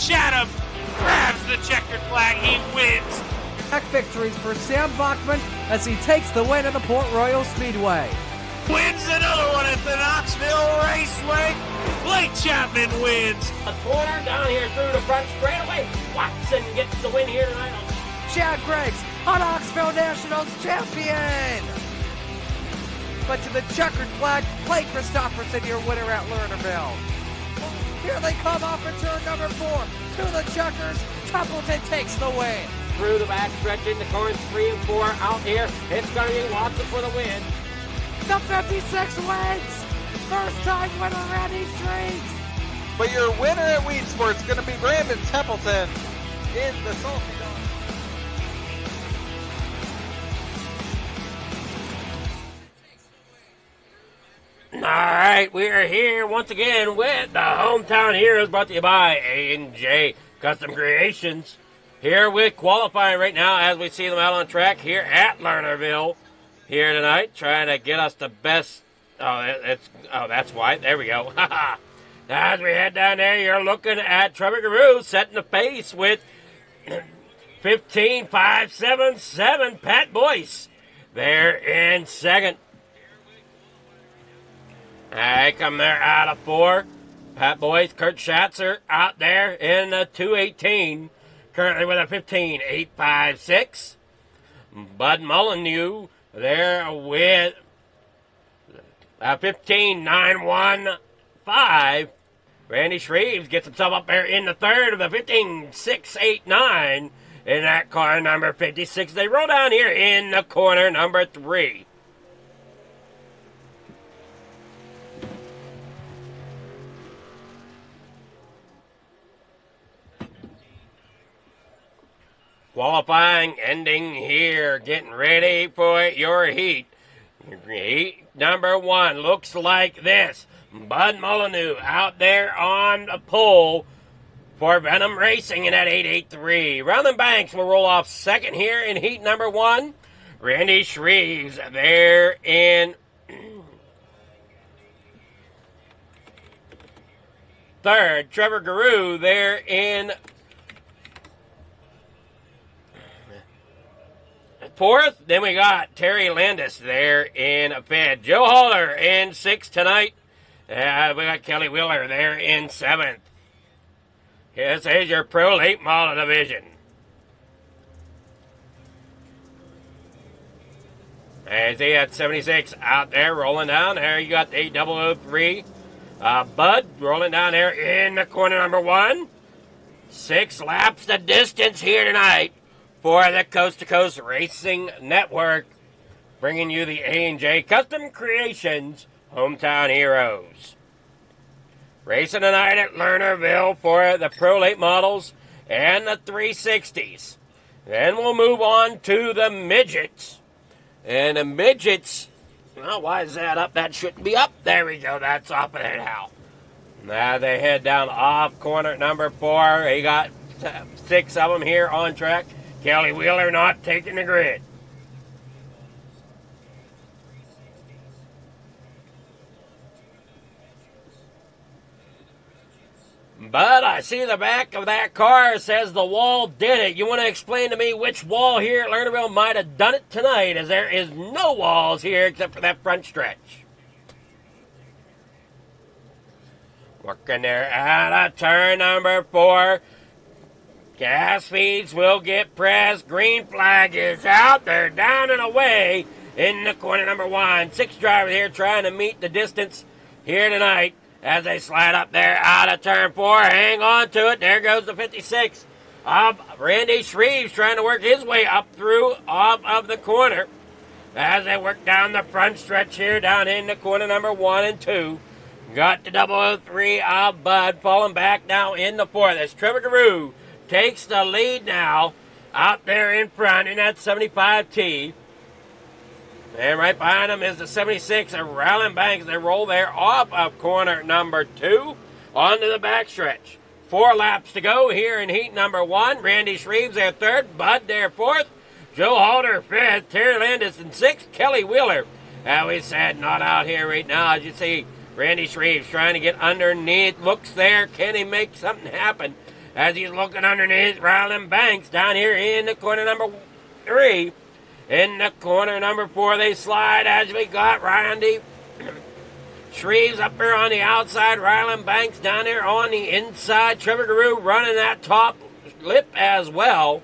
Chatham grabs the checkered flag. He wins. Back victories for Sam Bachman as he takes the win at the Port Royal Speedway. Wins another one at the Knoxville Raceway. Blake Chapman wins. A corner down here through the front straightaway. Watson gets the win here tonight. Chad Greggs, a Knoxville Nationals champion. But to the checkered flag, Blake Christopherson, your winner at Lernerville. Here they come off of turn number 4. To the checkers, Templeton takes the win. Through the back stretch into corners 3 and 4 out here. It's going to be Watson for the win. The 56 wins. First time winner Randy Streets. But your winner at Weed Sports is going to be Brandon Templeton in the Salty Dog. All right, we are here once again with the Hometown Heroes, brought to you by A&J Custom Creations. Here with qualifying right now as we see them out on track here at Lernerville here tonight, trying to get us the best. That's why. There we go. As we head down there, you're looking at Trevor Garou setting the pace with 15.577. Pat Boyce there in second. I come there out of 4. Pat Boyce, Kurt Schatzer out there in the 2:18. Currently with a 15.856. Bud Molyneux there with a 15.915. Randy Shreves gets himself up there in the third of the 15.689 in that car number 56. They roll down here in the corner number 3. Qualifying ending here, getting ready for your heat. Heat number 1 looks like this. Bud Molyneux out there on the pole for Venom Racing in that 883. Round Banks will roll off second here in heat number 1. Randy Shreves there in third. Trevor Garou there in fourth. Then we got Terry Landis there in fifth. Joe Haller in 6th tonight. We got Kelly Wheeler there in 7th. This is your Pro Late Model Division. And see that 76 out there rolling down. There you got the 8003. Bud rolling down there in the corner number 1. 6 laps the distance here tonight for the Coast to Coast Racing Network, bringing you the A&J Custom Creations Hometown Heroes. Racing tonight at Lernerville for the Pro Late Models and the 360s. Then we'll move on to the midgets. And the midgets, well, why is that up? That shouldn't be up. There we go. That's up there now. Now they head down off corner number 4. They got 6 of them here on track. Kelly Wheeler not taking the grid. But I see the back of that car says the wall did it. You want to explain to me which wall here at Lernerville might have done it tonight, as there is no walls here except for that front stretch. Working there out of turn number 4. Gas feeds will get pressed. Green flag is out. They're down and away in the corner number 1. 6 drivers here trying to meet the distance here tonight as they slide up there out of turn 4. Hang on to it. There goes the 56. Randy Shreves trying to work his way up through off of the corner as they work down the front stretch here down in the corner number 1 and 2. Got the 003 of Bud falling back now in the 4th. As Trevor Garou takes the lead now out there in front in that 75T. And right behind him is the 76 of Rowland Banks. They roll there off of corner number 2 onto the backstretch. 4 laps to go here in heat number 1. Randy Shreves there 3rd. Bud there 4th. Joe Halter 5th. Terry Landis in 6th. Kelly Wheeler, as we said, not out here right now. As you see, Randy Shreves trying to get underneath. Looks there. Can he make something happen? as he's looking underneath Ryland Banks down here in the corner number 3. In the corner number 4, they slide as we got Randy Shreves up there on the outside. Ryland Banks down there on the inside. Trevor Guru running that top lip as well.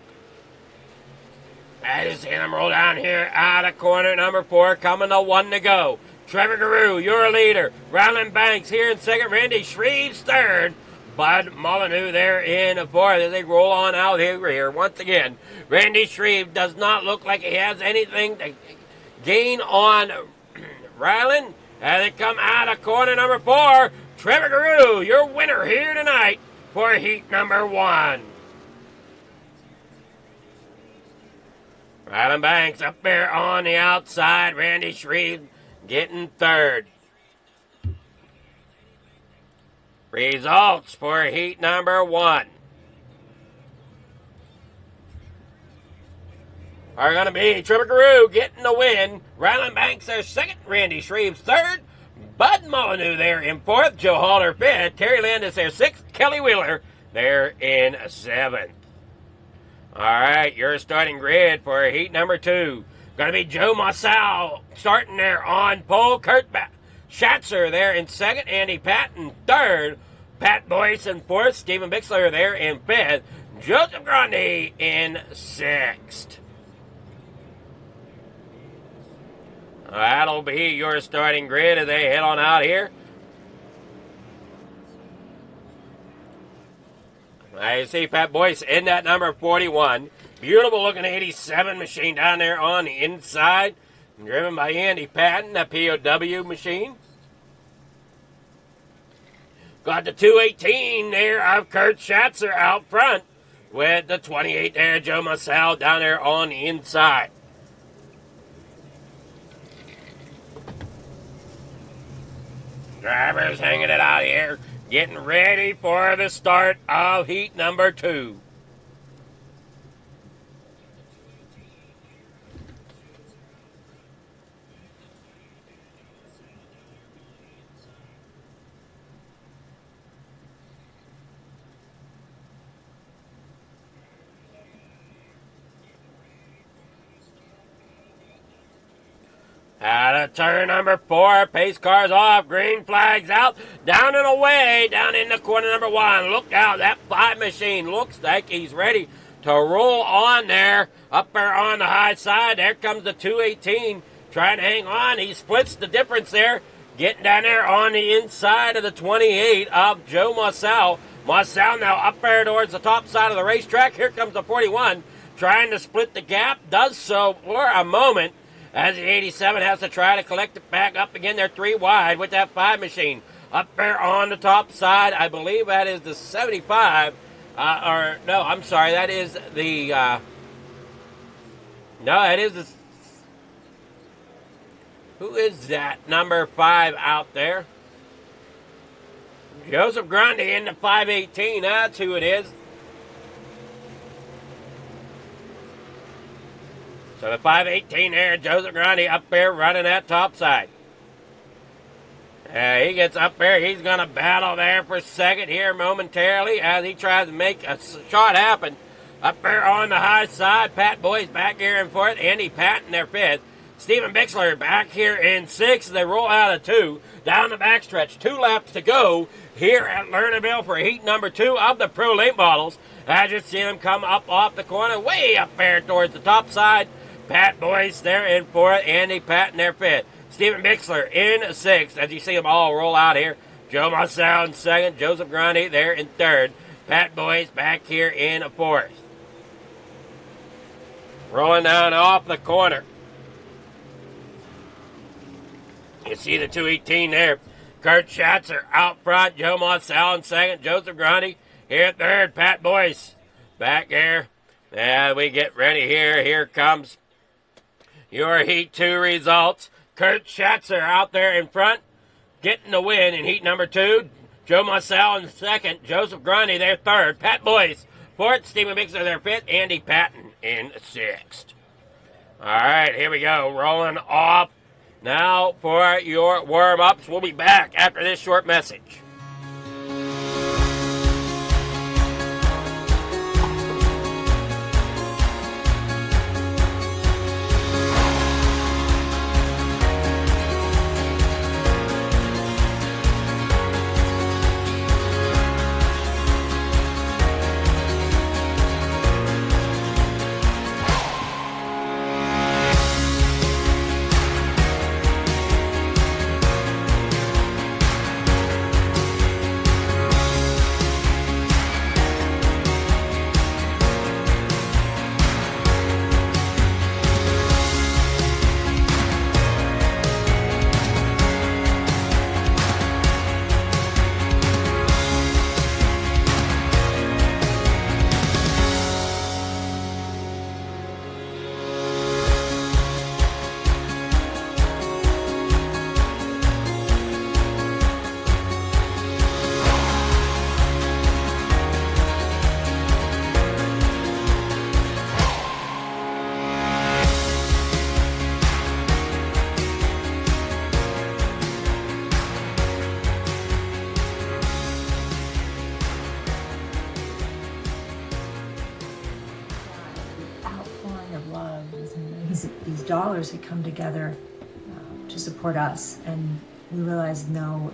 I just see them roll down here out of corner number 4, coming to 1 to go. Trevor Guru, your leader. Ryland Banks here in second. Randy Shreves third. Bud Molyneux there in fourth as they roll on out here. Once again, Randy Shreves does not look like he has anything to gain on Ryland. As they come out of corner number 4, Trevor Guru, your winner here tonight for heat number 1. Ryland Banks up there on the outside. Randy Shreves getting third. Results for heat number 1 are going to be Trevor Guru getting the win. Ryland Banks there second. Randy Shreves third. Bud Molyneux there in fourth. Joe Halter fifth. Terry Landis there sixth. Kelly Wheeler there in seventh. All right, your starting grid for heat number 2. Going to be Joe Massal starting there on pole. Kurt Schatzer there in second. Andy Patton third. Pat Boyce in fourth. Stephen Bixler there in fifth. Joseph Grande in sixth. That'll be your starting grid as they head on out here. I see Pat Boyce in that number 41. Beautiful looking 87 machine down there on the inside. Driven by Andy Patton, the POW machine. Got the 218 there of Kurt Schatzer out front. With the 28 there, Joe Massal down there on the inside. Drivers hanging it out here. Getting ready for the start of heat number 2. Out of turn number 4, pace cars off, green flags out, down and away, down in the corner number 1. Look out, that 5 machine looks like he's ready to roll on there. Up there on the high side, there comes the 218, trying to hang on. He splits the difference there, getting down there on the inside of the 28 of Joe Massal. Massal now up there towards the top side of the racetrack. Here comes the 41, trying to split the gap, does so for a moment. As the 87 has to try to collect it back up again. They're 3 wide with that 5 machine. Up there on the top side, I believe that is the 75. That is the... Who is that number 5 out there? Joseph Grundy in the 518. That's who it is. So the 518 there, Joseph Grundy up there running that top side. He gets up there. He's going to battle there for second here momentarily as he tries to make a shot happen. Up there on the high side, Pat Boyce back here in fourth. Andy Patton there fifth. Stephen Bixler back here in sixth. They roll out of 2 down the backstretch. 2 laps to go here at Lernerville for heat number 2 of the Pro Late Models. As you see them come up off the corner, way up there towards the top side. Pat Boyce there in fourth. Andy Patton there fifth. Stephen Bixler in sixth. As you see them all roll out here. Joe Massal in second. Joseph Grundy there in third. Pat Boyce back here in fourth. Rolling down off the corner. You see the 218 there. Kurt Schatzer out front. Joe Massal in second. Joseph Grundy here third. Pat Boyce back here. And we get ready here. Here comes your Heat 2 results. Kurt Schatzer out there in front, getting the win in Heat number 2. Joe Massal in second. Joseph Grundy there third. Pat Boyce fourth. Stephen Bixler there fifth. Andy Patton in sixth. All right, here we go. Rolling off now for your warm-ups. We'll be back after this short message. these dollars had come together to support us, and we realized, no,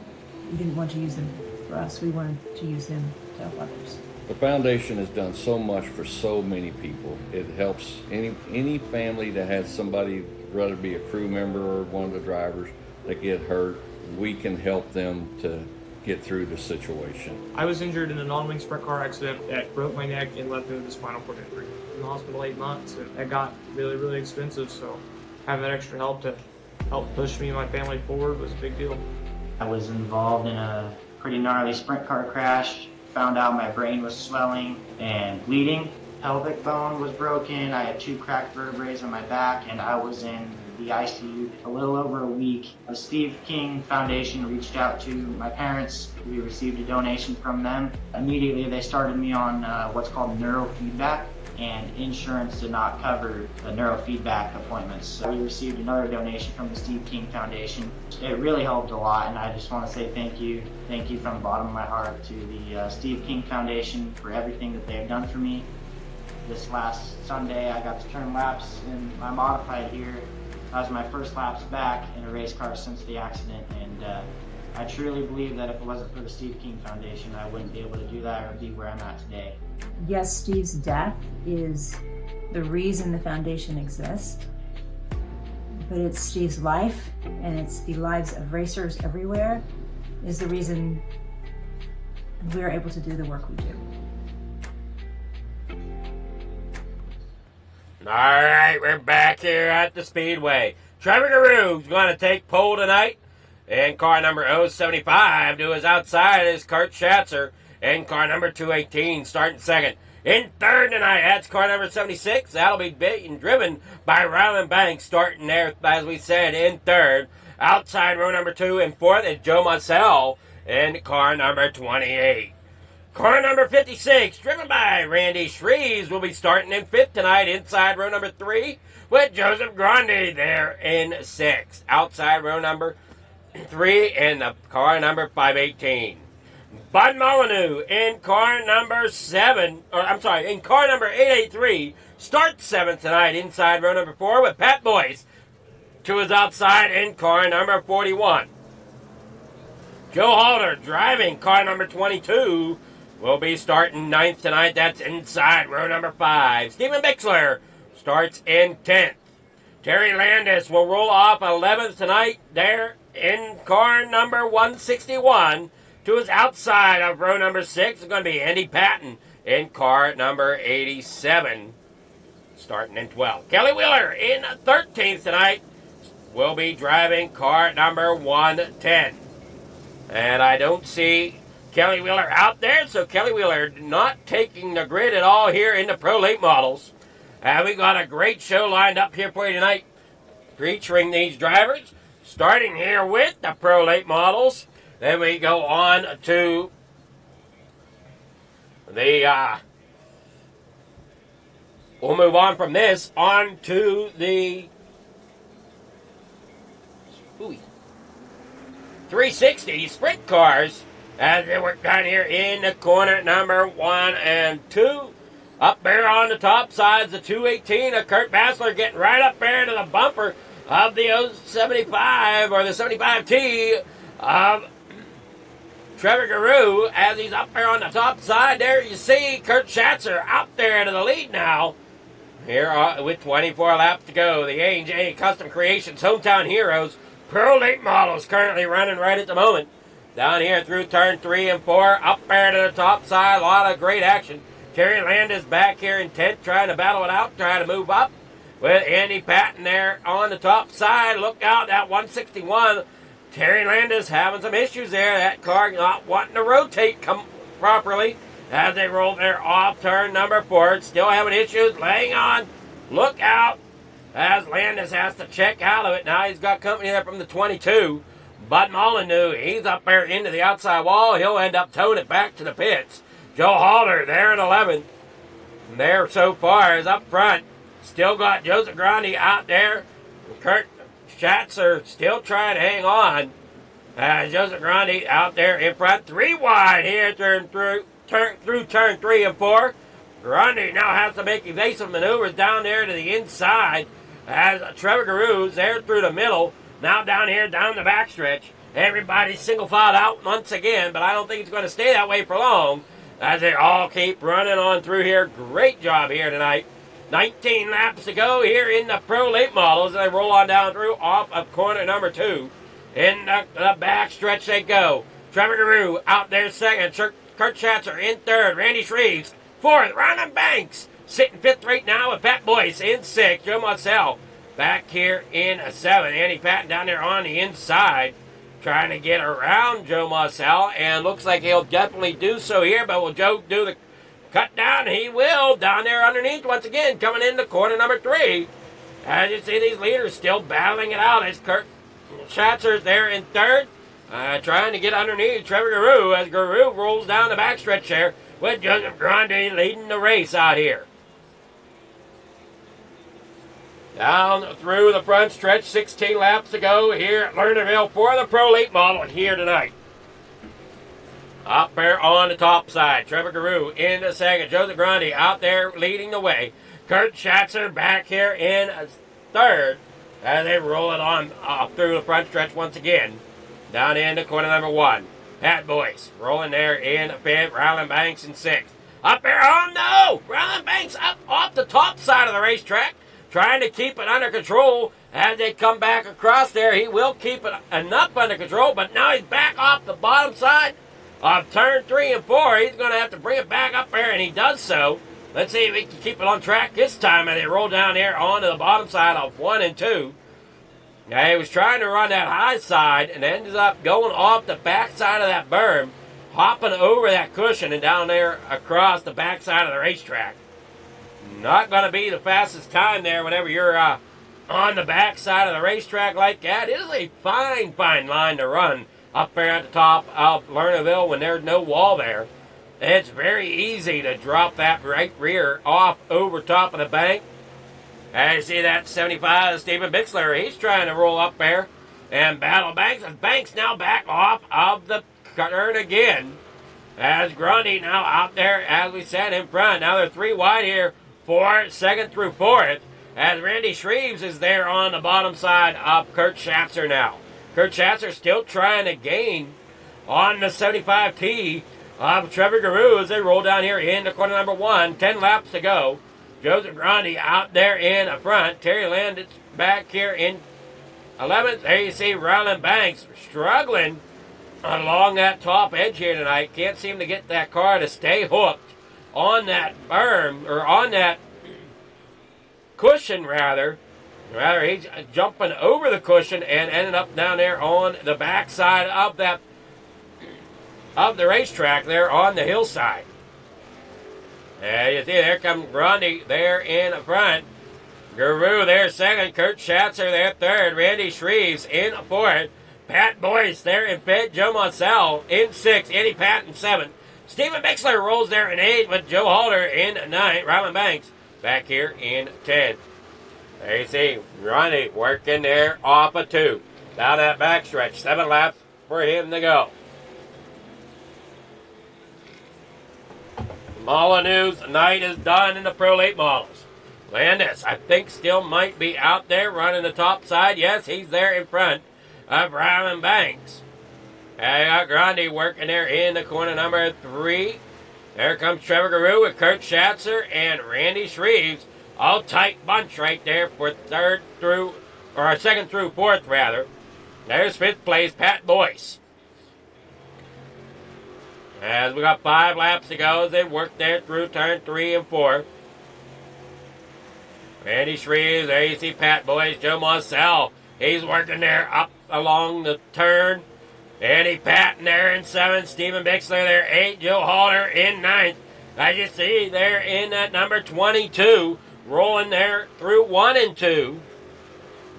we didn't want to use them for us. We wanted to use them to help others. The foundation has done so much for so many people. It helps any family that has somebody, whether it be a crew member or one of the drivers, that get hurt. We can help them to get through the situation. I was injured in a non-wing sprint car accident that broke my neck and left me with a spinal cord injury. In the hospital 8 months, and that got really, really expensive, so having that extra help to help push me and my family forward was a big deal. I was involved in a pretty gnarly sprint car crash. Found out my brain was swelling and bleeding. Pelvic bone was broken. I had 2 cracked vertebrae on my back, and I was in the ICU a little over a week. The Steve King Foundation reached out to my parents. We received a donation from them. Immediately they started me on what's called neurofeedback, and insurance did not cover the neurofeedback appointments. So we received another donation from the Steve King Foundation. It really helped a lot, and I just want to say thank you. Thank you from the bottom of my heart to the Steve King Foundation for everything that they have done for me. This last Sunday I got to turn laps in my modified here. That was my first laps back in a race car since the accident, and I truly believe that if it wasn't for the Steve King Foundation, I wouldn't be able to do that or be where I'm at today. Yes, Steve's death is the reason the foundation exists, but it's Steve's life, and it's the lives of racers everywhere, is the reason we're able to do the work we do. All right, we're back here at the Speedway. Trevor Garou's going to take pole tonight. And car number 075 to his outside is Kurt Schatzer. And car number 218 starting second. In third tonight, that's car number 76. That'll be being driven by Ryland Banks starting there, as we said, in third. Outside row number 2 and fourth is Joe Marcel in car number 28. Car number 56, driven by Randy Shreves, will be starting in fifth tonight inside row number 3 with Joseph Grande there in sixth. Outside row number 3 in the car number 518. Bud Molyneux in car number in car number 883, starts seventh tonight inside row number 4 with Pat Boyce to his outside in car number 41. Joe Halter driving car number 22 will be starting ninth tonight. That's inside row number 5. Stephen Bixler starts in 10th. Terry Landis will roll off 11th tonight there in car number 161. To his outside of row number 6 is going to be Andy Patton in car number 87, starting in 12th. Kelly Wheeler in 13th tonight will be driving car number 110. And I don't see Kelly Wheeler out there, so Kelly Wheeler not taking the grid at all here in the Pro Late Models. And we got a great show lined up here for you tonight, featuring these drivers, starting here with the Pro Late Models. Then we go on to the, we'll move on from this on to the 360 sprint cars as they work down here in the corner number 1 and 2. Up there on the top sides, the 218 of Kurt Bassler getting right up there to the bumper of the 075 or the 75T of Trevor Garou as he's up there on the top side. There you see Kurt Schatzer out there to the lead now. Here with 24 laps to go. The A&J Custom Creations Hometown Heroes Pro Late Models currently running right at the moment. Down here through turn 3 and 4. Up there to the top side. A lot of great action. Terry Landis back here in 10th trying to battle it out. Trying to move up with Andy Patton there on the top side. Look out, that 161. Terry Landis having some issues there. That car not wanting to rotate properly as they roll there off turn number 4. Still having issues. Laying on. Look out as Landis has to check out of it. Now he's got company there from the 22. Bud Molyneux, he's up there into the outside wall. He'll end up towing it back to the pits. Joe Halter there in 11th. There so far is up front. Still got Joseph Grande out there. Kurt Schatzer still trying to hang on. Joseph Grande out there in front. 3 wide here through turn 3 and 4. Grande now has to make evasive maneuvers down there to the inside as Trevor Garu's there through the middle. Now down here, down the backstretch. Everybody's single filed out once again, but I don't think it's going to stay that way for long as they all keep running on through here. Great job here tonight. 19 laps to go here in the Pro Late Models. They roll on down through off of corner number 2. In the back stretch they go. Trevor Garu out there second. Kurt Schatzer in third. Randy Shreves fourth. Ryan Banks sitting fifth right now with Pat Boyce in sixth. Joe Marcel back here in seventh. Andy Patton down there on the inside trying to get around Joe Marcel, and looks like he'll definitely do so here, but will Joe do the cut down? He will, down there underneath once again, coming into corner number 3. As you see, these leaders still battling it out as Kurt Schatzer's there in third, trying to get underneath Trevor Garu as Garu rolls down the backstretch there with Joseph Grande leading the race out here. Down through the front stretch, 16 laps to go here at Lernerville for the Pro Late Model here tonight. Up there on the top side, Trevor Garu in the second. Joseph Grande out there leading the way. Kurt Schatzer back here in third as they roll it on up through the front stretch once again. Down into corner number 1. Pat Boyce rolling there in fifth. Ryland Banks in sixth. Up there, oh no! Ryland Banks up off the top side of the racetrack, trying to keep it under control as they come back across there. He will keep it enough under control, but now he's back off the bottom side of turn 3 and 4. He's going to have to bring it back up there, and he does so. Let's see if he can keep it on track this time as they roll down here onto the bottom side of 1 and 2. Now, he was trying to run that high side and ended up going off the back side of that berm, hopping over that cushion and down there across the back side of the racetrack. Not going to be the fastest time there whenever you're on the back side of the racetrack like that. It is a fine, fine line to run up there at the top of Lernerville when there's no wall there. It's very easy to drop that right rear off over top of the bank. And you see that 75, Stephen Bixler, he's trying to roll up there and battle Banks. As Banks now back off of the turn again. As Grundy now out there, as we said, in front. Now they're 3 wide here for second through fourth. As Randy Shreves is there on the bottom side of Kurt Schatzer now. Kurt Schatzer still trying to gain on the 75T of Trevor Garu as they roll down here into corner number 1. 10 laps to go. Joseph Grande out there in front. Terry Landis back here in 11th. There you see Ryland Banks struggling along that top edge here tonight. Can't seem to get that car to stay hooked on that berm, or on that cushion rather. Rather, he's jumping over the cushion and ended up down there on the backside of that of the racetrack there on the hillside. And you see there comes Grundy there in front. Guru there second. Kurt Schatzer there third. Randy Shreves in fourth. Pat Boyce there in fifth. Joe Marcel in sixth. Eddie Patton seventh. Stephen Bixler rolls there in eighth with Joe Halter in ninth. Ryland Banks back here in 10th. There you see Grundy working there off of 2. Down that backstretch. 7 laps for him to go. Molyneux's night is done in the Pro Late Models. Landis, I think, still might be out there running the top side. Yes, he's there in front of Ryland Banks. I got Grundy working there in the corner number 3. There comes Trevor Garu with Kurt Schatzer and Randy Shreves. All tight bunch right there for second through fourth rather. There's 5th place, Pat Boyce. As we got 5 laps to go as they work there through turn 3 and 4. Randy Shreves, there you see Pat Boyce. Joe Marcel, he's working there up along the turn. Eddie Patton there in 7th. Stephen Bixler there 8th. Joe Halter in 9th. As you see there in that number 22, rolling there through 1 and 2.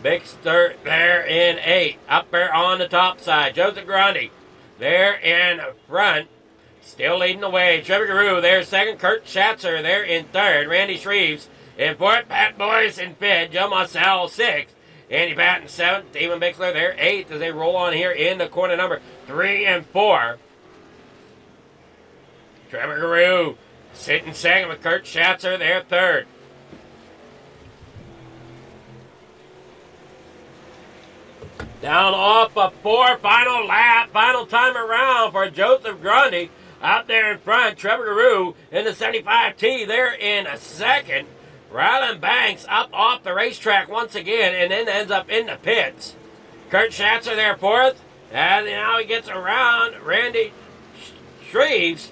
Bixler there in 8th. Up there on the top side. Joseph Grundy there in front. Still leading the way. Trevor Garu there second. Kurt Schatzer there in third. Randy Shreves in fourth. Pat Boyce in fifth. Joe Marcel 6th. Andy Patton 7th. Stephen Bixler there 8th as they roll on here in the corner number 3 and 4. Trevor Garu sitting second with Kurt Schatzer there third. Down off of 4, final lap, final time around for Joseph Grundy. Out there in front, Trevor Guru in the 75T. They're in a second. Ryland Banks up off the racetrack once again and then ends up in the pits. Kurt Schatzer there fourth. And now he gets around Randy Shreves.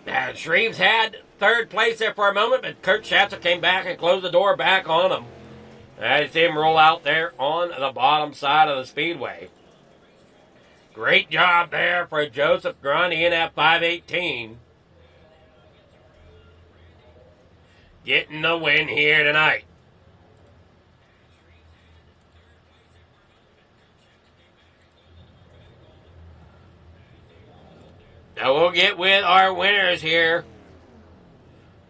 Shreves had third place there for a moment, but Kurt Schatzer came back and closed the door back on him. I see him roll out there on the bottom side of the speedway. Great job there for Joseph Grundy in that 518. Getting the win here tonight. Now we'll get with our winners here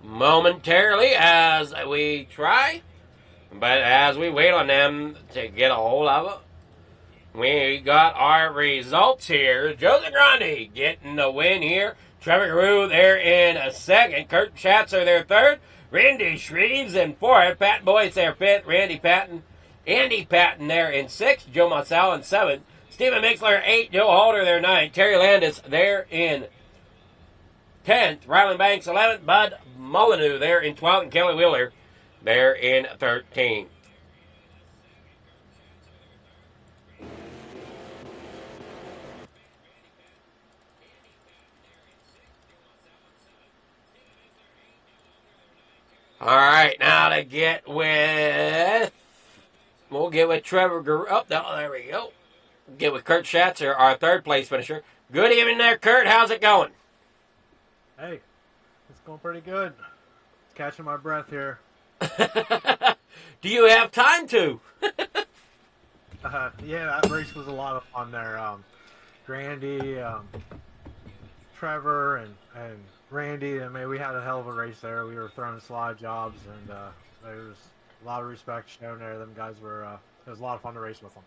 momentarily as we try. But as we wait on them to get a hold of it, we got our results here. Joseph Grundy getting the win here. Trevor Guru there in a second. Kurt Schatzer there third. Randy Shreves in fourth. Pat Boyce there fifth. Andy Patton there in sixth. Joe Massell in seventh. Stephen Mixler 8. Joe Halter there 9. Terry Landis there in 10th. Ryland Banks 11th. Bud Molyneux there in 12th. And Kelly Wheeler there in 13th. All right, now to get with, we'll get with Trevor Guru. Oh, no, there we go. Get with Kurt Schatzer, our third place finisher. Good evening there, Kurt. How's it going? Hey, it's going pretty good. Catching my breath here. Do you have time to? Yeah, that race was a lot of fun there. Grandy, Trevor, and Randy. I mean, we had a hell of a race there. We were throwing slide jobs, and there was a lot of respect shown there. Them guys were. It was a lot of fun to race with them.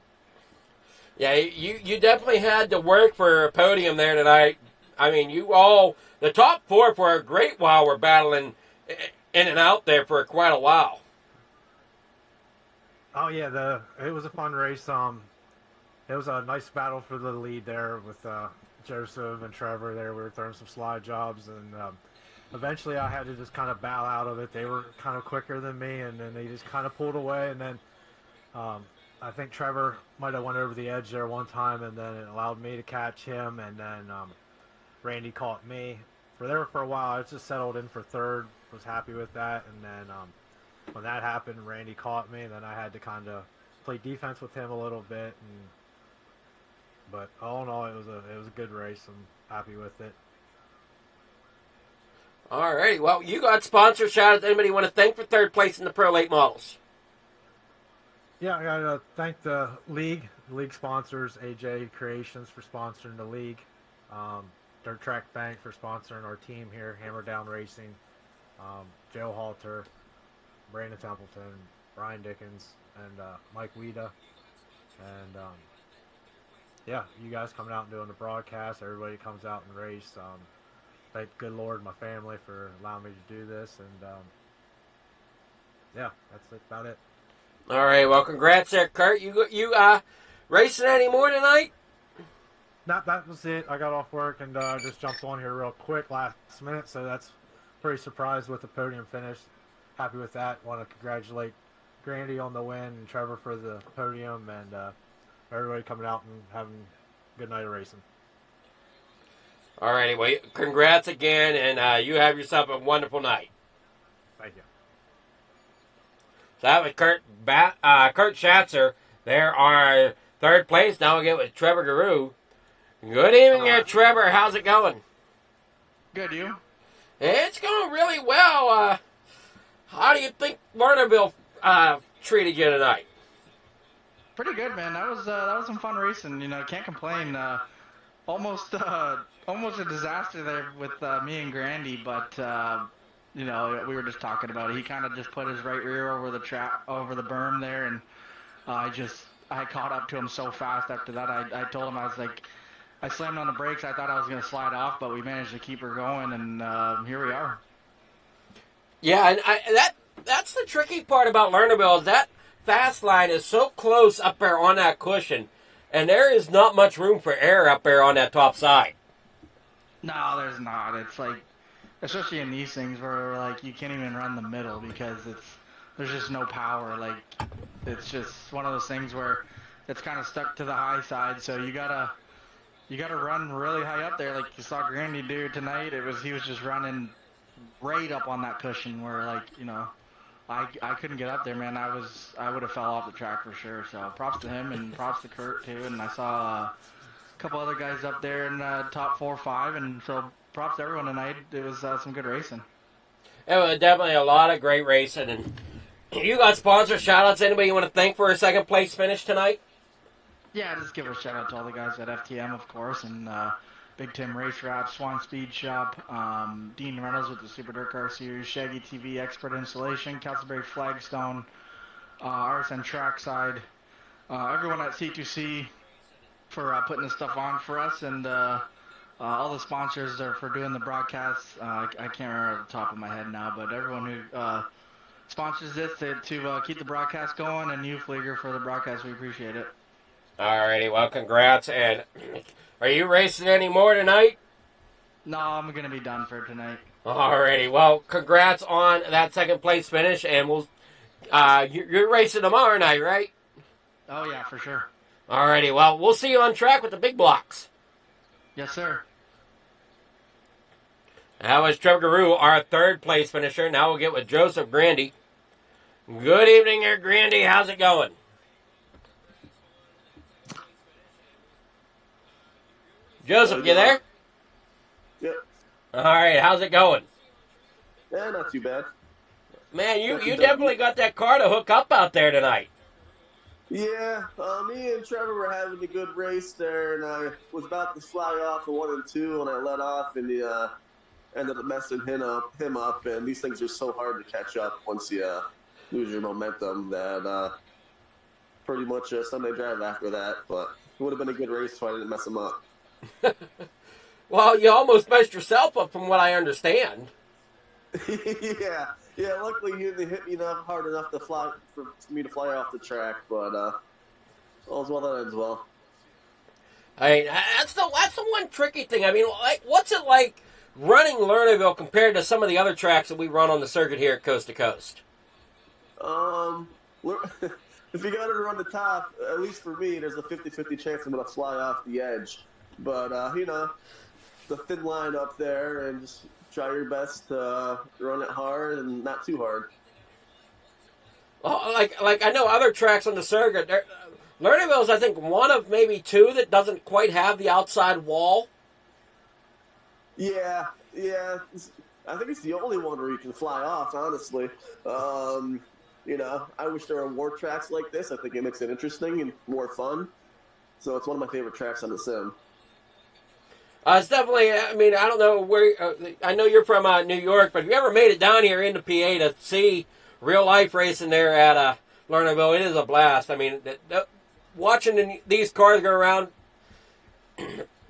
Yeah, you definitely had to work for a podium there tonight. I mean, the top four for a great while were battling in and out there for quite a while. Oh yeah, it was a fun race. It was a nice battle for the lead there with Joseph and Trevor there. We were throwing some slide jobs, and eventually I had to just kind of bow out of it. They were kind of quicker than me, and then they just kind of pulled away, and then I think Trevor might have went over the edge there one time, and then it allowed me to catch him, and then Randy caught me. For a while, I just settled in for third, was happy with that, and then when that happened, Randy caught me, and then I had to kind of play defense with him a little bit, but all in all, it was a good race. I'm happy with it. All right, well, you got sponsor shout-outs. Anybody want to thank for third place in the Pro Late Models? Yeah, I got to thank the league sponsors, AJ Creations for sponsoring the league, Dirt Track Bank for sponsoring our team here, Hammer Down Racing, Joe Halter, Brandon Templeton, Brian Dickens, and Mike Weeda. And yeah, you guys coming out and doing the broadcast, everybody comes out and race. Thank good Lord my family for allowing me to do this, and yeah, that's about it. All right, well, congrats there, Kurt. You racing any more tonight? That was it. I got off work and just jumped on here real quick last minute, so that's pretty surprised with the podium finish. Happy with that. Want to congratulate Grandy on the win and Trevor for the podium, and everybody coming out and having a good night of racing. All right, anyway, congrats again, and you have yourself a wonderful night. Thank you. So that was Kurt Schatzer. There are third place. Now we'll get with Trevor Guru. Good evening there, Trevor. How's it going? Good, you? It's going really well. How do you think Lernerville treated you tonight? Pretty good, man. That was some fun racing. You know, can't complain. Almost a disaster there with me and Grandy, but you know, we were just talking about it. He kind of just put his right rear over the berm there, and I caught up to him so fast after that. I told him, I was like, I slammed on the brakes. I thought I was going to slide off, but we managed to keep her going, and here we are. Yeah, and that's the tricky part about Lernerville is that fast line is so close up there on that cushion, and there is not much room for air up there on that top side. No, there's not. It's like, especially in these things where like you can't even run the middle because there's just no power. Like, it's just one of those things where it's kind of stuck to the high side. So you gotta run really high up there, like you saw Grandy do tonight. He was just running right up on that cushion where, like, you know, I couldn't get up there, man. I would have fell off the track for sure. So props to him and props to Kurt too. And I saw a couple other guys up there in top 4 or 5, and so props to everyone tonight. It was some good racing. It was definitely a lot of great racing. And you got sponsor shout-outs. Anybody you want to thank for a second place finish tonight? Yeah, just give a shout out to all the guys at FTM, of course, and Big Tim Race Wrap, Swan Speed Shop, Dean Reynolds with the Super Dirt Car Series, Shaggy TV Expert Installation, Castleberry Flagstone, RSN Trackside, everyone at C2C for putting this stuff on for us, and all the sponsors are for doing the broadcasts. I can't remember off the top of my head now, but everyone who sponsors this to keep the broadcast going, and you, Flieger, for the broadcast, we appreciate it. Alrighty, well, congrats. And are you racing any more tonight? No, I'm going to be done for tonight. Alrighty, well, congrats on that second place finish, and we'll you're racing tomorrow night, right? Oh, yeah, for sure. Alrighty, well, we'll see you on track with the big blocks. Yes, sir. That was Trevor Guru, our third place finisher. Now we'll get with Joseph Grandy. Good evening there, Grandy. How's it going? Joseph, you there? Yep. All right, how's it going? Yeah, not too bad. Man, you definitely got that car to hook up out there tonight. Yeah, me and Trevor were having a good race there, and I was about to fly off for 1 and 2, and I let off, and he ended up messing him up, and these things are so hard to catch up once you lose your momentum that pretty much a Sunday drive after that, but it would have been a good race if I didn't mess him up. Well, you almost messed yourself up from what I understand. Yeah. Luckily, he didn't hit me hard enough for me to fly off the track, but all's well that ends well. I mean, that's the one tricky thing. I mean, like, what's it like running Lernerville compared to some of the other tracks that we run on the circuit here at Coast to Coast? If you got to run the top, at least for me, there's a 50-50 chance I'm going to fly off the edge. But, you know, the thin line up there, and just try your best to run it hard and not too hard. Well, like I know other tracks on the circuit, Lernerville's, I think, one of maybe 2 that doesn't quite have the outside wall. Yeah. I think it's the only one where you can fly off, honestly. You know, I wish there were more tracks like this. I think it makes it interesting and more fun. So it's one of my favorite tracks on the sim. It's definitely, I mean, I don't know where, I know you're from New York, but if you ever made it down here into PA to see real life racing there at Lernerville, it is a blast. I mean, watching these cars go around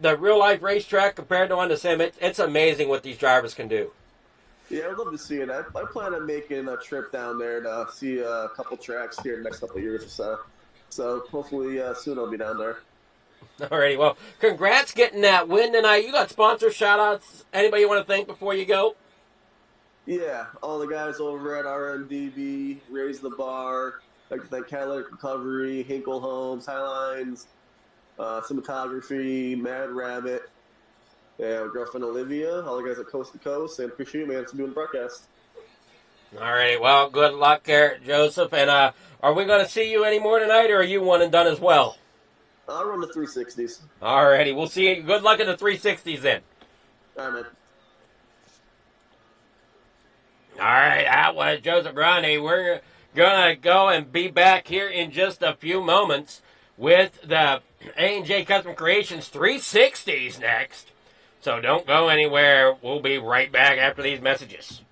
the real life racetrack compared to on the sim, it's amazing what these drivers can do. Yeah, I'd love to see it. I plan on making a trip down there to see a couple tracks here in the next couple of years or so. So hopefully soon I'll be down there. Alrighty, well, congrats getting that win tonight. You got sponsor shout-outs. Anybody you want to thank before you go? Yeah, all the guys over at RMDB, Raise the Bar, I'd like to thank Catalytic Recovery, Hinkle Homes, Highlines, Cinematography, Mad Rabbit, and my girlfriend Olivia, all the guys at Coast to Coast, and appreciate you, man, for doing the broadcast. Alrighty, well, good luck there, Joseph. And are we going to see you any more tonight, or are you one and done as well? I'll run the 360s. Alrighty, we'll see you. Good luck in the 360s then. All right, man. Alright, that was Joseph Grande. We're going to go and be back here in just a few moments with the A&J Custom Creations 360s next. So don't go anywhere. We'll be right back after these messages.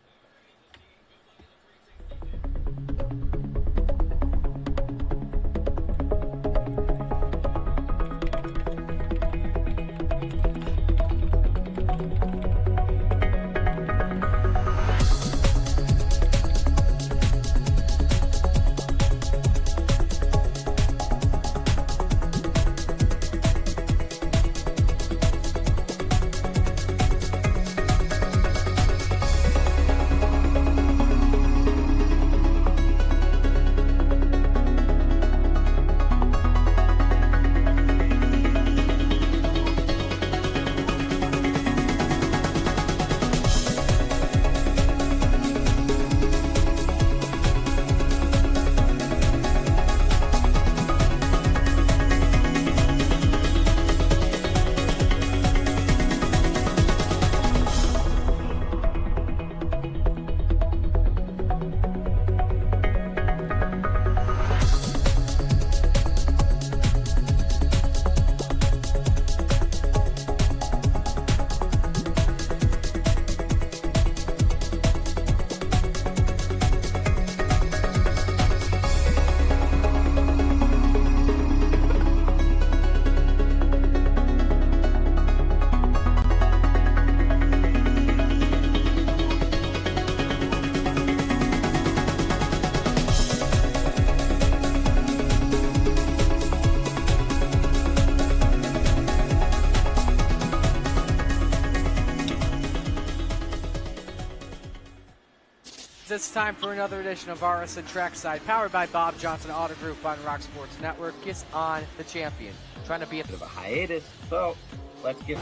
friends, it's time for another edition of RSN Trackside, powered by Bob Johnson Auto Group on Rock Sports Network. It's on the champion, trying to be a bit of a hiatus, so let's get...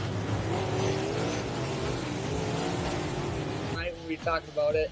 Right, we talked about it.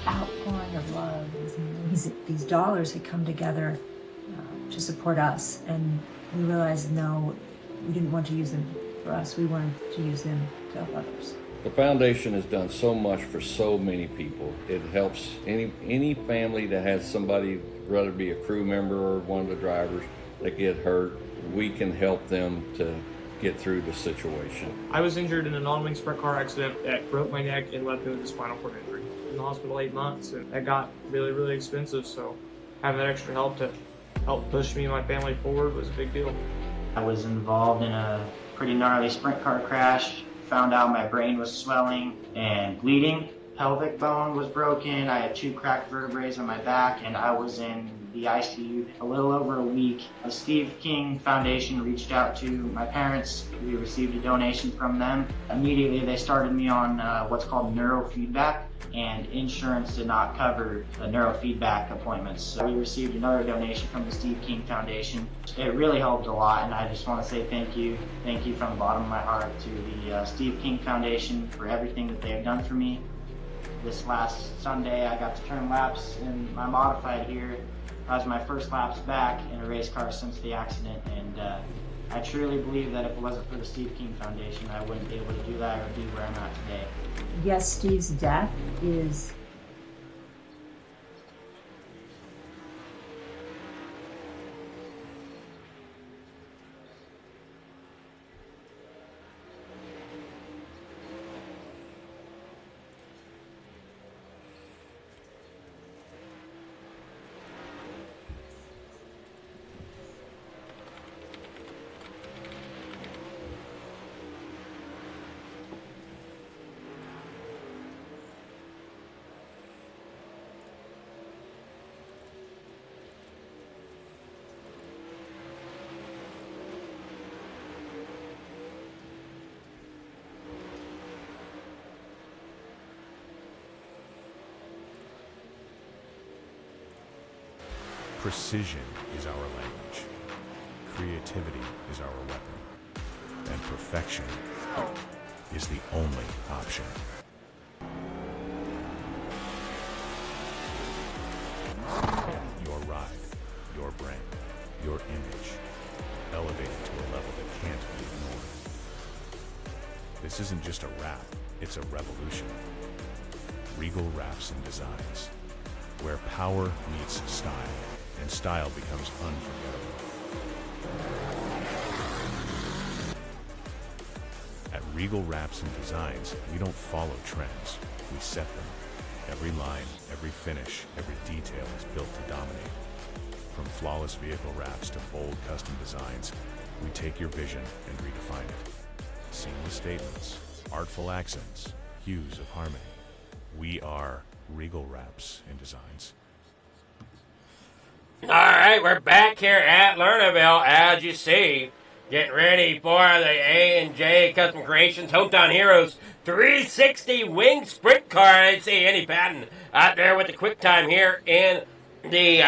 Outpouring of love. These dollars had come together to support us, and we realized, no, we didn't want to use them for us. We wanted to use them to help others. The foundation has done so much for so many people. It helps any family that has somebody, whether it be a crew member or one of the drivers, that get hurt. We can help them to get through the situation. I was injured in a non-wing sprint car accident that broke my neck and left me with a spinal cord injury. In the hospital 8 months, and that got really, really expensive, so having that extra help to help push me and my family forward was a big deal. I was involved in a pretty gnarly sprint car crash. Found out my brain was swelling and bleeding. Pelvic bone was broken. I had 2 cracked vertebrae on my back, and I was in the ICU a little over a week. The Steve King Foundation reached out to my parents. We received a donation from them. Immediately they started me on what's called neurofeedback, and insurance did not cover the neurofeedback appointments. So we received another donation from the Steve King Foundation. It really helped a lot, and I just want to say thank you from the bottom of my heart to the Steve King Foundation for everything that they have done for me. This last Sunday I got to turn laps in my modified here. That was my first laps back in a race car since the accident, and I truly believe that if it wasn't for the Steve King Foundation, I wouldn't be able to do that or be where I'm at today. Yes, Steve's death is Precision is our language. Creativity is our weapon. And perfection is the only option. Your ride, your brand, your image, elevated to a level that can't be ignored. This isn't just a wrap, it's a revolution. Regal Wraps and Designs, where power meets style, and style becomes unforgettable. At Regal Wraps and Designs, we don't follow trends, we set them. Every line, every finish, every detail is built to dominate. From flawless vehicle wraps to bold custom designs, we take your vision and redefine it. Seamless statements, artful accents, hues of harmony. We are Regal Wraps and Designs. Alright, we're back here at Lernerville, as you see. Getting ready for the A&J Custom Creations Hometown Heroes 360 Wing Sprint Car. I didn't see Andy Patton out there with the quick time here in the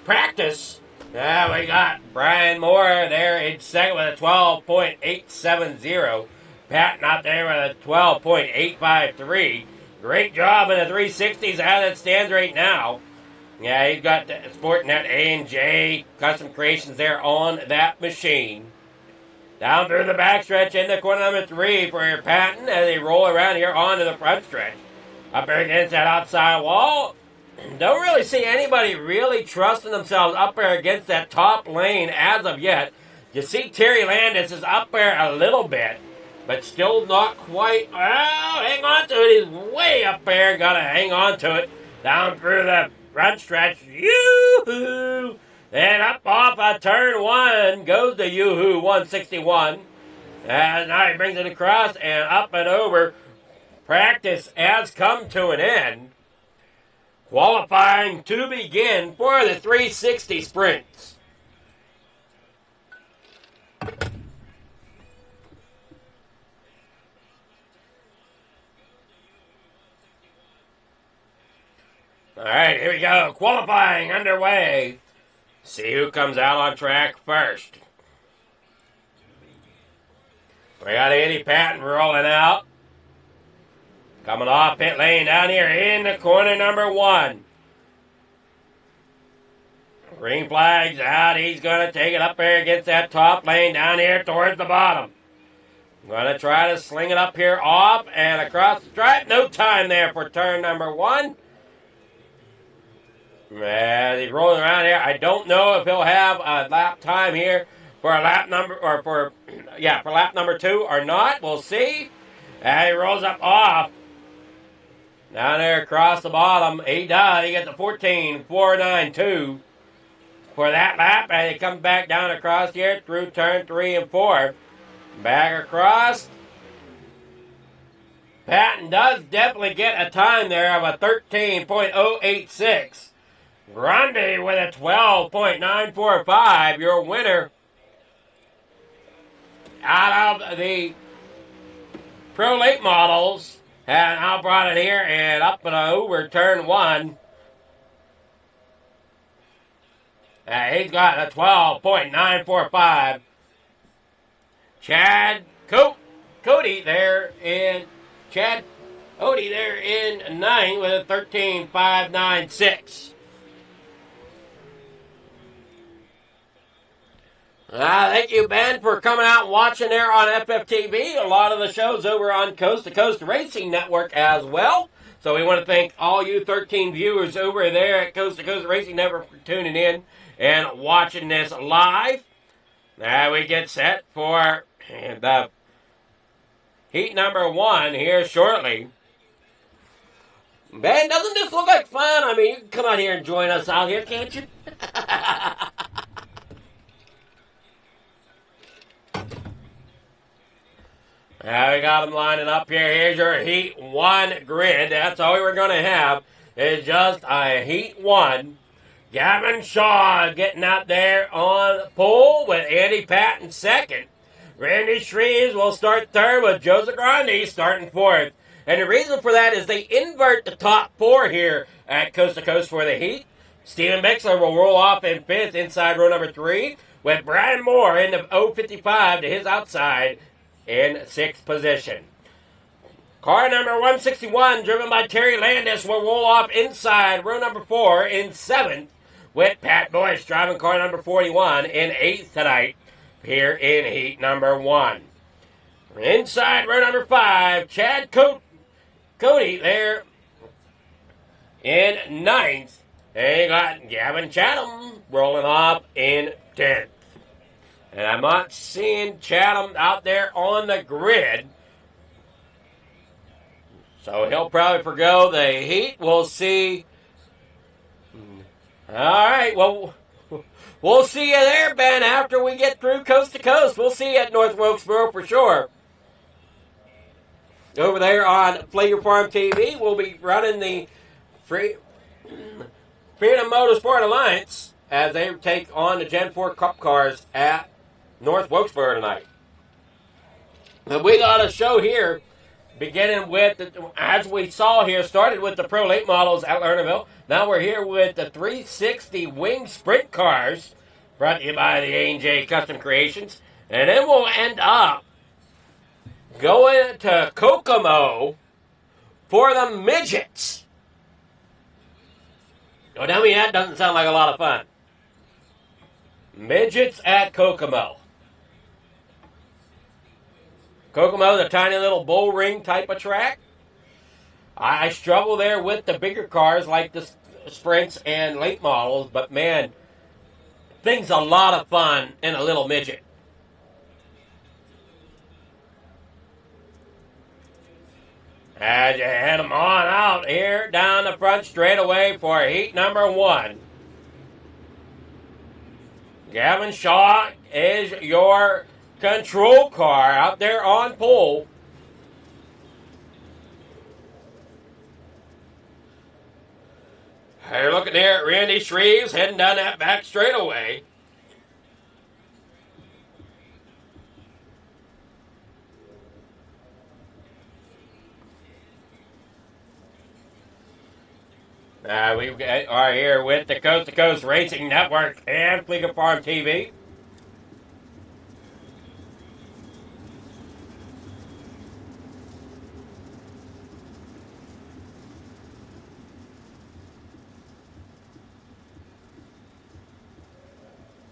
practice. We got Brian Moore there in second with a 12.870. Patton out there with a 12.853. Great job in the 360s as it stands right now. Yeah, he's got the sporting that A&J Custom Creations there on that machine. Down through the backstretch into corner number 3 for your Patton as they roll around here onto the front stretch. Up there against that outside wall. Don't really see anybody really trusting themselves up there against that top lane as of yet. You see Terry Landis is up there a little bit, but still not quite. Well, hang on to it. He's way up there. Got to hang on to it. Down through the front stretch. Yoo-hoo! And up off of turn 1 goes the Yoo-hoo 161. And now he brings it across and up and over. Practice has come to an end. Qualifying to begin for the 360 sprints. All right, here we go. Qualifying underway. See who comes out on track first. We got Andy Patton rolling out. Coming off pit lane down here in the corner number 1. Green flag's out. He's going to take it up there against that top lane down here towards the bottom. Going to try to sling it up here off and across the stripe. No time there for turn number 1. As he's rolling around here, I don't know if he'll have a lap time here for a lap number or for lap number 2 or not. We'll see. And he rolls up off. Down there across the bottom, he does. He gets a 14.492 for that lap, and he comes back down across here through turn 3 and 4. Back across. Patton does definitely get a time there of a 13.086. Grundy with a 12.945, your winner out of the Pro Late Models. And I brought it here and up and over turn 1. He's got a 12.945. Chad Cody there in 9 with a 13.596. Thank you, Ben, for coming out and watching there on FFTV. A lot of the shows over on Coast2Coast Racing Network as well. So we want to thank all you 13 viewers over there at Coast2Coast Racing Network for tuning in and watching this live. Now we get set for the heat number 1 here shortly. Ben, doesn't this look like fun? I mean, you can come out here and join us out here, can't you? Now we got them lining up here. Here's your Heat 1 grid. That's all we were going to have is just a Heat 1. Gavin Shaw getting out there on pole with Andy Patton second. Randy Shreves will start third with Joseph Grande starting fourth. And the reason for that is they invert the top 4 here at Coast2Coast for the Heat. Steven Bixler will roll off in fifth inside row number 3 with Brian Moore in the 055 to his outside in 6th position. Car number 161, driven by Terry Landis, will roll off inside row number 4 in 7th, with Pat Boyce driving car number 41 in 8th tonight here in heat number 1. Inside row number 5, Chad Cody there in 9th. And you got Gavin Chatham rolling off in 10th. And I'm not seeing Chatham out there on the grid. So he'll probably forgo the heat. We'll see. All right. Well, we'll see you there, Ben, after we get through Coast2Coast. We'll see you at North Wilkesboro for sure. Over there on Flavor Farm TV, we'll be running the Freedom Motorsport Alliance as they take on the Gen 4 Cup cars at North Wilkesboro tonight. But we got a show here beginning with, as we saw here, started with the Pro Late models at Lernerville. Now we're here with the 360 Wing Sprint cars, brought to you by the A&J Custom Creations. And then we'll end up going to Kokomo for the midgets. Oh, tell me that doesn't sound like a lot of fun. Midgets at Kokomo. Kokomo's a tiny little bull ring type of track. I struggle there with the bigger cars like the sprints and late models, but man, things a lot of fun in a little midget. As you head them on out here down the front straightaway for heat number 1. Gavin Shaw is your control car out there on pole. You're looking there at Randy Shreves heading down that back straightaway. We are here with the Coast2Coast Racing Network and Fleeca Farm TV.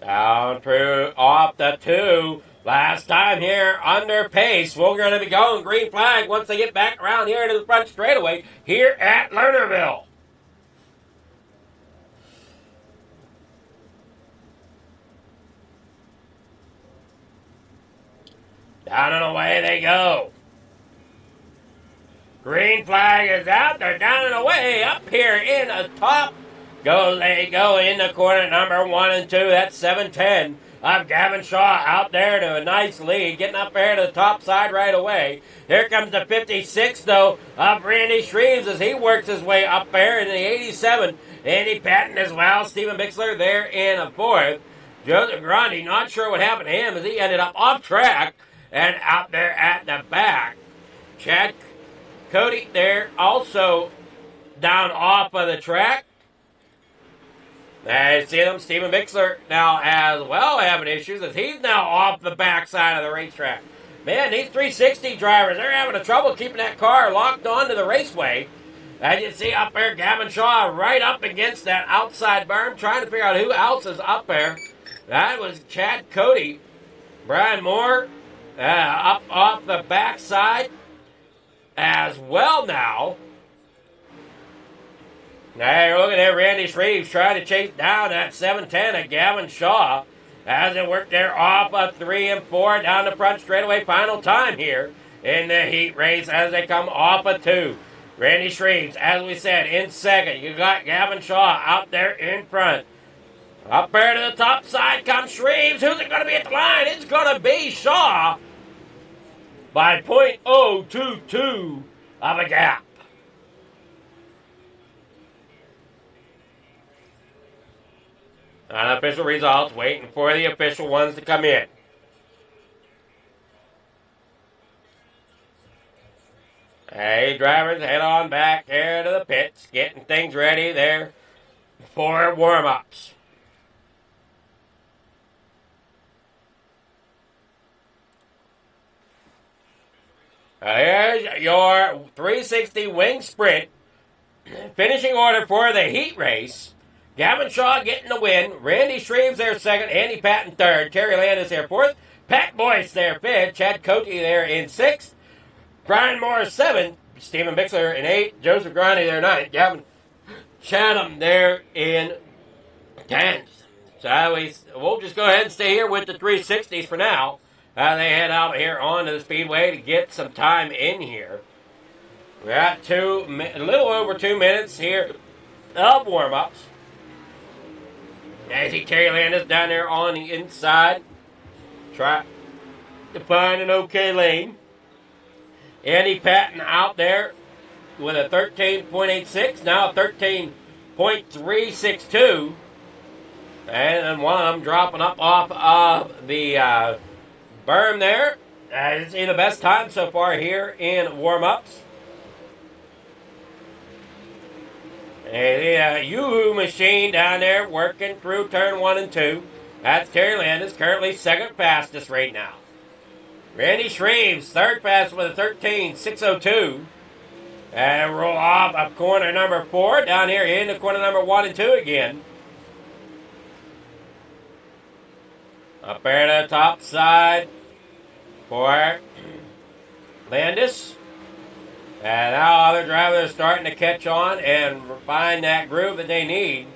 Down through off the 2. Last time here under pace. We're going to be going green flag once they get back around here to the front straightaway here at Lernerville. Down and away they go. Green flag is out. They're down and away. Up here in the top. They go in the corner number 1 and 2. That's 7-10 of Gavin Shaw out there to a nice lead. Getting up there to the top side right away. Here comes the 56, though, of Randy Shreves as he works his way up there in the 87. Andy Patton as well. Stephen Bixler there in a 4th. Joseph Grandi, not sure what happened to him as he ended up off track and out there at the back. Chad Cody there also down off of the track. I see them. Stephen Bixler now as well having issues as he's now off the backside of the racetrack. Man, these 360 drivers, they're having a trouble keeping that car locked onto the raceway. As you see up there, Gavin Shaw right up against that outside berm, trying to figure out who else is up there. That was Chad Cody. Brian Moore up off the backside as well now. Now you're looking at Randy Shreves trying to chase down that 7-10 of Gavin Shaw as it worked there off of 3 and 4 down the front straightaway. Final time here in the heat race as they come off of 2. Randy Shreves, as we said, in second. You got Gavin Shaw out there in front. Up there to the top side comes Shreves. Who's it going to be at the line? It's going to be Shaw by .022 of a gap. Unofficial results, waiting for the official ones to come in. Hey, drivers, head on back there to the pits, getting things ready there for warm-ups. Here's your 360 Wing Sprint finishing order for the heat race. Gavin Shaw getting the win. Randy Shreves there second. Andy Patton third. Terry Landis there fourth. Pat Boyce there fifth. Chad Cote there in sixth. Brian Moore seventh. Stephen Bixler in eighth. Joseph Grani there ninth. Gavin Chatham there in 10th. So we'll just go ahead and stay here with the 360s for now. They head out here onto the speedway to get some time in here. We're at a little over 2 minutes here of warm-ups. I see Terry Landis down there on the inside. Try to find an okay lane. Andy Patton out there with a 13.86. Now a .362. And then one of them dropping up off of the berm there. You see the best time so far here in warm-ups. And the Yoo-Hoo machine down there working through turn 1 and 2. That's Terry Landis, currently second fastest right now. Randy Shreves, third fastest with a 13.602. And roll off of corner number 4 down here into corner number 1 and 2 again. Up there to the top side for Landis. And now other drivers are starting to catch on and find that groove that they need.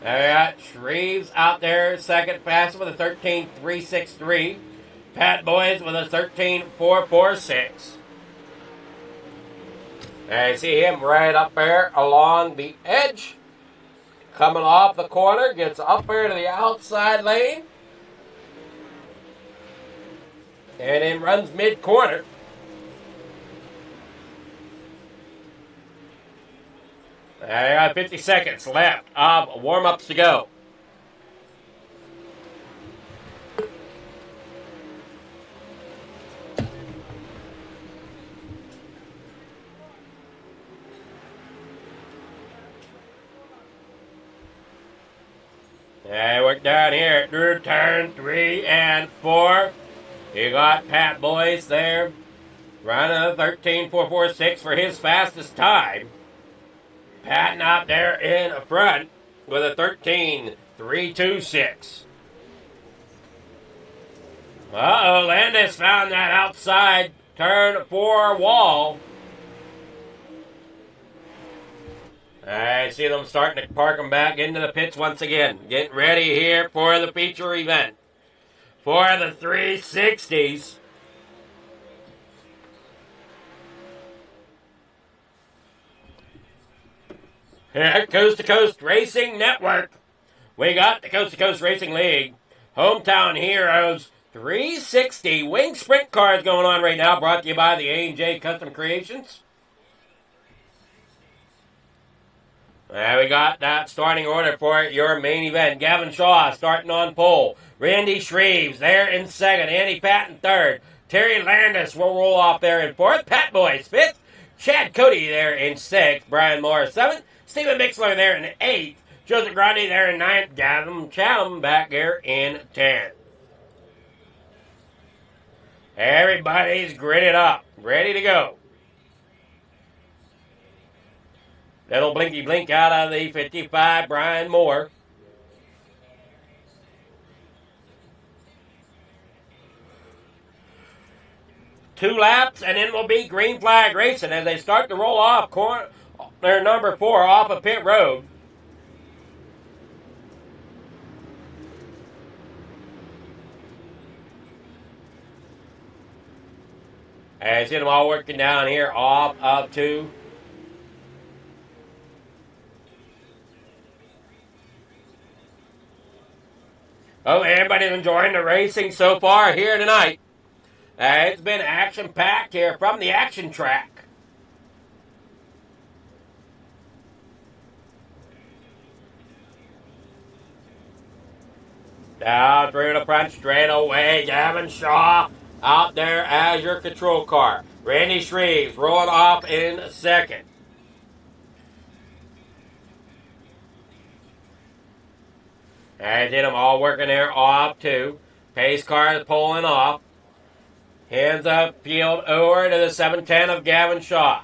Now we got Shreves out there, second fastest with a 13.363. Pat Boys with a 13.446. And you see him right up there along the edge. Coming off the corner, gets up there to the outside lane. And then runs mid-corner. I got 50 seconds left of warm-ups to go. And we're down here through turn 3 and 4. You got Pat Boyce there, running a 13.446 for his fastest time. Patton out there in front with a 13.326. Uh-oh, Landis found that outside turn 4 wall. I see them starting to park them back into the pits once again. Getting ready here for the feature event. For the 360s. Here, Coast2Coast Racing Network. We got the Coast2Coast Racing League. Hometown Heroes 360 wing sprint cars going on right now. Brought to you by the A&J Custom Creations. We got that starting order for your main event. Gavin Shaw starting on pole. Randy Shreves there in second. Andy Patton third. Terry Landis will roll off there in fourth. Pat Boyce fifth. Chad Cody there in sixth. Brian Moore seventh. Stephen Mixler there in eighth. Joseph Grundy there in ninth. Gavin Chatham back there in 10th. Everybody's gridded up. Ready to go. Little blinky blink out of the 55, Brian Moore. Two laps, and then will be green flag racing as they start to roll off their number 4 off of pit road. I see them all working down here off of 2. Oh, everybody's enjoying the racing so far here tonight. It's been action-packed here from the action track. Down through the front straight away, Gavin Shaw out there as your control car. Randy Shreves rolling off in second. And then them all working there off too. Pace car is pulling off. Hands up field over to the 710 of Gavin Shaw.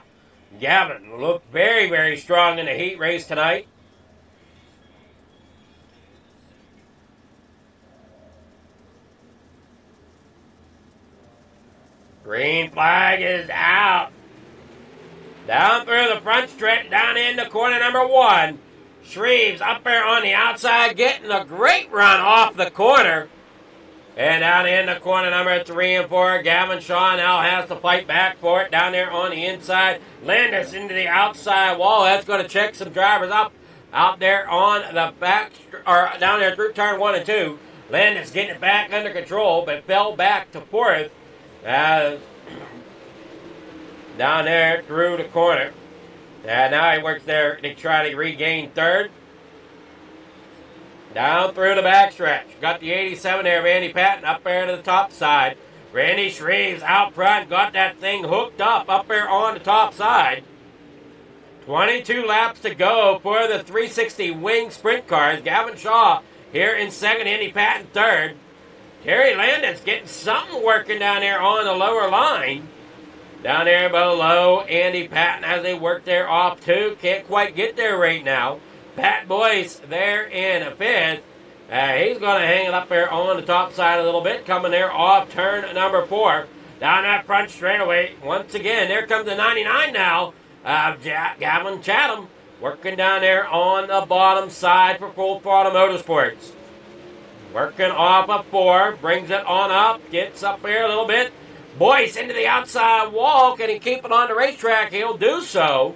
Gavin looked very, very strong in the heat race tonight. Green flag is out. Down through the front stretch, down into corner number 1. Shreves up there on the outside, getting a great run off the corner. And down into corner number 3 and 4, Gavin Shaw now has to fight back for it down there on the inside. Landis into the outside wall. That's going to check some drivers up out there on the back, or down there through turn 1 and 2. Landis getting it back under control, but fell back to 4th. Down there through the corner. And now he works there to try to regain third. Down through the backstretch. Got the 87 there, Randy Patton, up there to the top side. Randy Shreves out front, got that thing hooked up there on the top side. 22 laps to go for the 360 wing sprint cars. Gavin Shaw here in second, Andy Patton third. Terry Landis getting something working down there on the lower line. Down there below Andy Patton as they work there off two. Can't quite get there right now. Pat Boyce there in fifth. He's going to hang it up there on the top side a little bit. Coming there off turn number 4. Down that front straightaway. Once again, there comes the 99 now. Gavin Chatham working down there on the bottom side for Full Throttle Motorsports. Working off of 4. Brings it on up. Gets up there a little bit. Boyce into the outside wall. Can he keep it on the racetrack? He'll do so.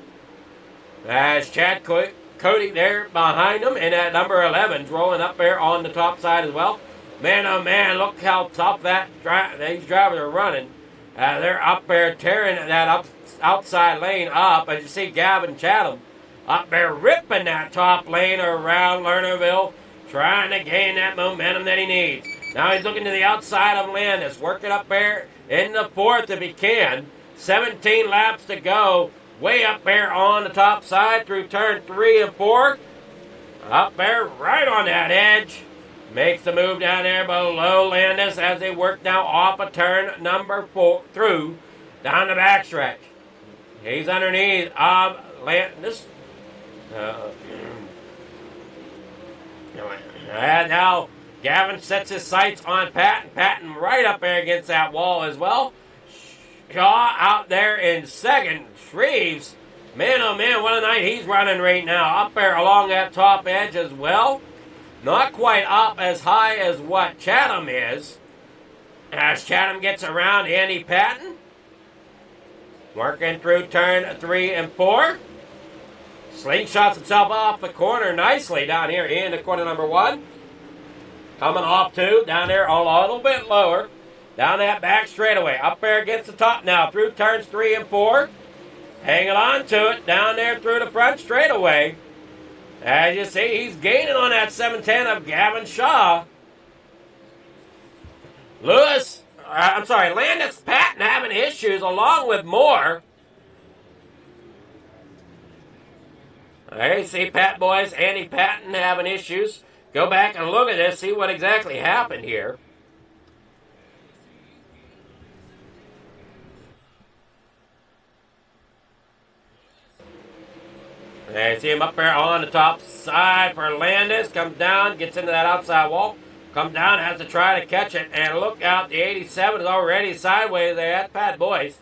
As Chad Cody there behind him, and that number 11's rolling up there on the top side as well. Man, oh man, look how tough these drivers are running. They're up there tearing that outside lane up. As you see Gavin Chatham up there ripping that top lane around Lernerville, trying to gain that momentum that he needs. Now he's looking to the outside of Landis, working up there in the 4th if he can. 17 laps to go. Way up there on the top side through turn 3 and 4. Up there right on that edge. Makes the move down there below Landis as they work now off of turn number 4 through down the backstretch. He's underneath of Landis. And now Gavin sets his sights on Patton. Patton right up there against that wall as well. Shaw out there in second. Shreves, man oh man, what a night he's running right now. Up there along that top edge as well. Not quite up as high as what Chatham is. As Chatham gets around Andy Patton. Working through turn 3 and 4. Slingshots himself off the corner nicely down here in the corner number 1. Coming off 2, down there a little bit lower. Down that back straightaway. Up there against the top now through turns 3 and 4. Hanging on to it down there through the front straightaway. As you see, he's gaining on that 710 of Gavin Shaw. Landis Patton having issues along with Moore. There you see Pat Boyce, Andy Patton having issues. Go back and look at this, see what exactly happened here. There you see him up there on the top side for Landis. Comes down, gets into that outside wall. Comes down, has to try to catch it. And look out, the 87 is already sideways there. That's Pat Boyce.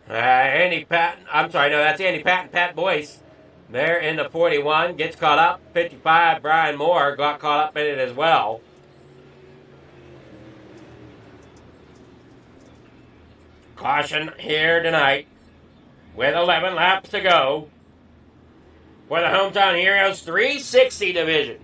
Andy Patton. That's Andy Patton, Pat Boyce. There in the 41. Gets caught up. 55, Brian Moore got caught up in it as well. Caution here tonight. With 11 laps to go for the Hometown Heroes 360 division.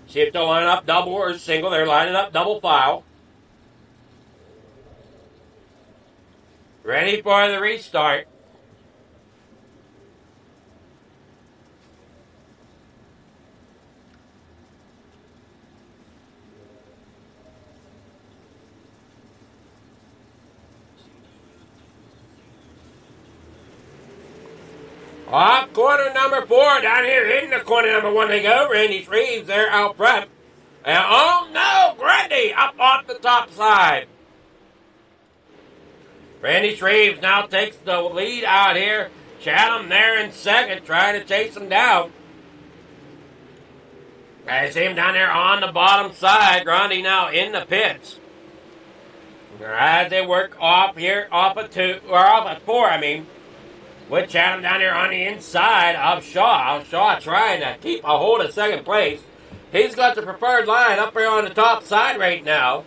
See if they'll line up double or single. They're lining up double file. Ready for the restart. Off corner number 4, down here hitting the corner number 1 they go. Randy Shreves there out front. And oh no, Grundy up off the top side. Randy Shreves now takes the lead out here. Chatham there in second, trying to chase him down. I see him down there on the bottom side. Grundy now in the pits. As they work off here, off of 2, or off of 4, I mean, with Chatham down here on the inside of Shaw. Shaw trying to keep a hold of second place. He's got the preferred line up here on the top side right now.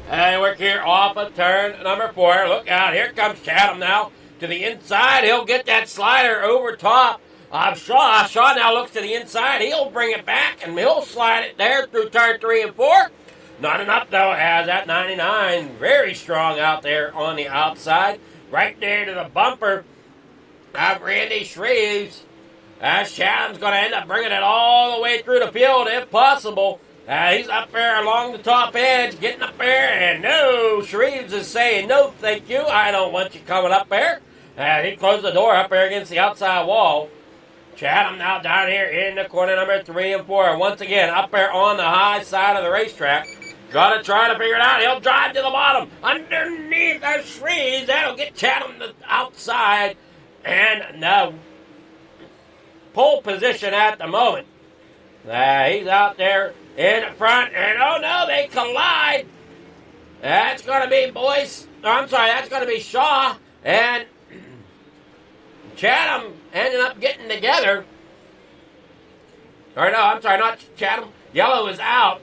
And work here off of turn number 4. Look out, here comes Chatham now to the inside. He'll get that slider over top of Shaw. Shaw now looks to the inside. He'll bring it back and he'll slide it there through turn 3 and 4. Not enough though, as that 99 very strong out there on the outside. Right there to the bumper of Randy Shreves. As Chatham's going to end up bringing it all the way through the field if possible. He's up there along the top edge, getting up there, and no, Shreves is saying, no, thank you, I don't want you coming up there. He closed the door up there against the outside wall. Chatham now down here in the corner number 3 and 4. Once again, up there on the high side of the racetrack. Got to try to figure it out. He'll drive to the bottom. Underneath the Shreves. That'll get Chatham to the outside. And no pole position at the moment. He's out there in front, and oh no, they collide. That's going to be that's going to be Shaw, and Chatham ended up getting together. Or no, I'm sorry, not Chatham. Yellow is out.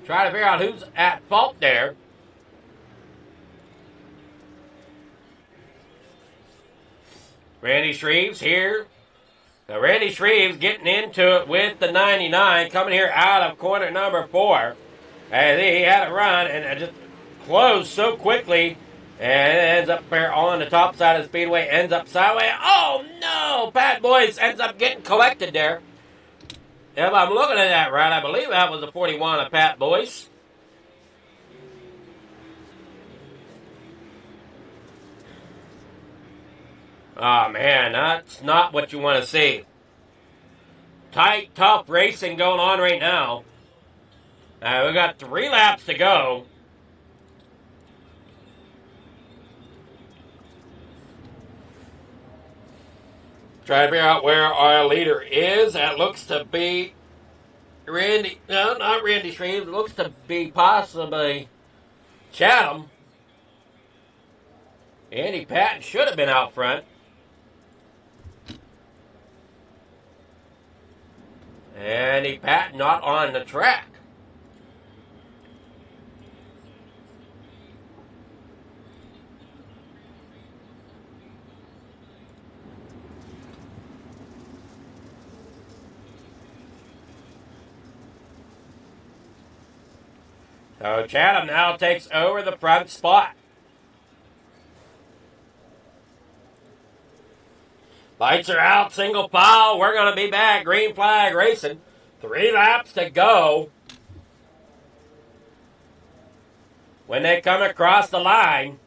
Try to figure out who's at fault there. Randy Shreves here. So Randy Shreves getting into it with the 99, coming here out of corner number 4. And he had a run and it just closed so quickly. And it ends up there on the top side of the speedway, ends up sideways. Oh no! Pat Boyce ends up getting collected there. If I'm looking at that right, I believe that was the 41 of Pat Boyce. Oh man, that's not what you want to see. Tight, tough racing going on right now. We got 3 laps to go. Try to figure out where our leader is. That looks to be Randy. No, not Randy Shreves. It looks to be possibly Chatham. Andy Patton should have been out front. Andy Patton not on the track. So Chatham now takes over the front spot. Lights are out, single file. We're going to be back. Green flag racing. 3 laps to go. When they come across the line.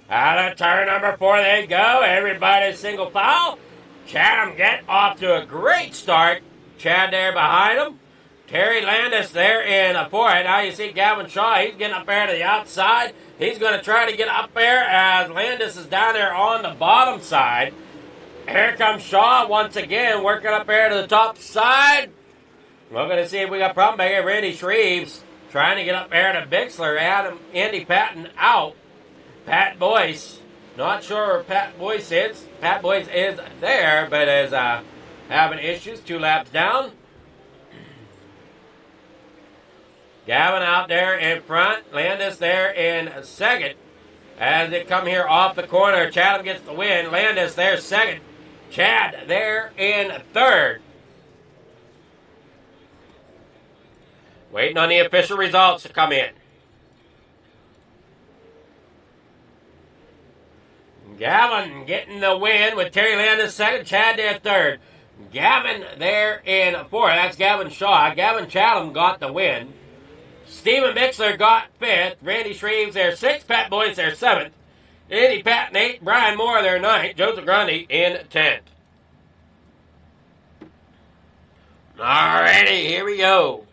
Out of turn number 4 they go. Everybody single file. Chatham get off to a great start. Chad there behind him. Terry Landis there in a 4. Now you see Gavin Shaw. He's getting up there to the outside. He's going to try to get up there as Landis is down there on the bottom side. Here comes Shaw once again, working up there to the top side. We're going to see if we got problem back here. Randy Shreves trying to get up there to Bixler. Andy Patton out. Pat Boyce. Not sure where Pat Boyce is. Pat Boyce is there, but is having issues. 2 laps down. Gavin out there in front. Landis there in second. As they come here off the corner, Chatham gets the win. Landis there second. Chad there in third. Waiting on the official results to come in. Gavin getting the win with Terry Landis second. Chad there third. Gavin there in fourth. That's Gavin Shaw. Gavin Chatham got the win. Stephen Bixler got 5th. Randy Shreves there 6th. Pat Boyce there 7th. Andy Patton 8th. Brian Moore there 9th. Joseph Grundy in 10th. Alrighty, here we go.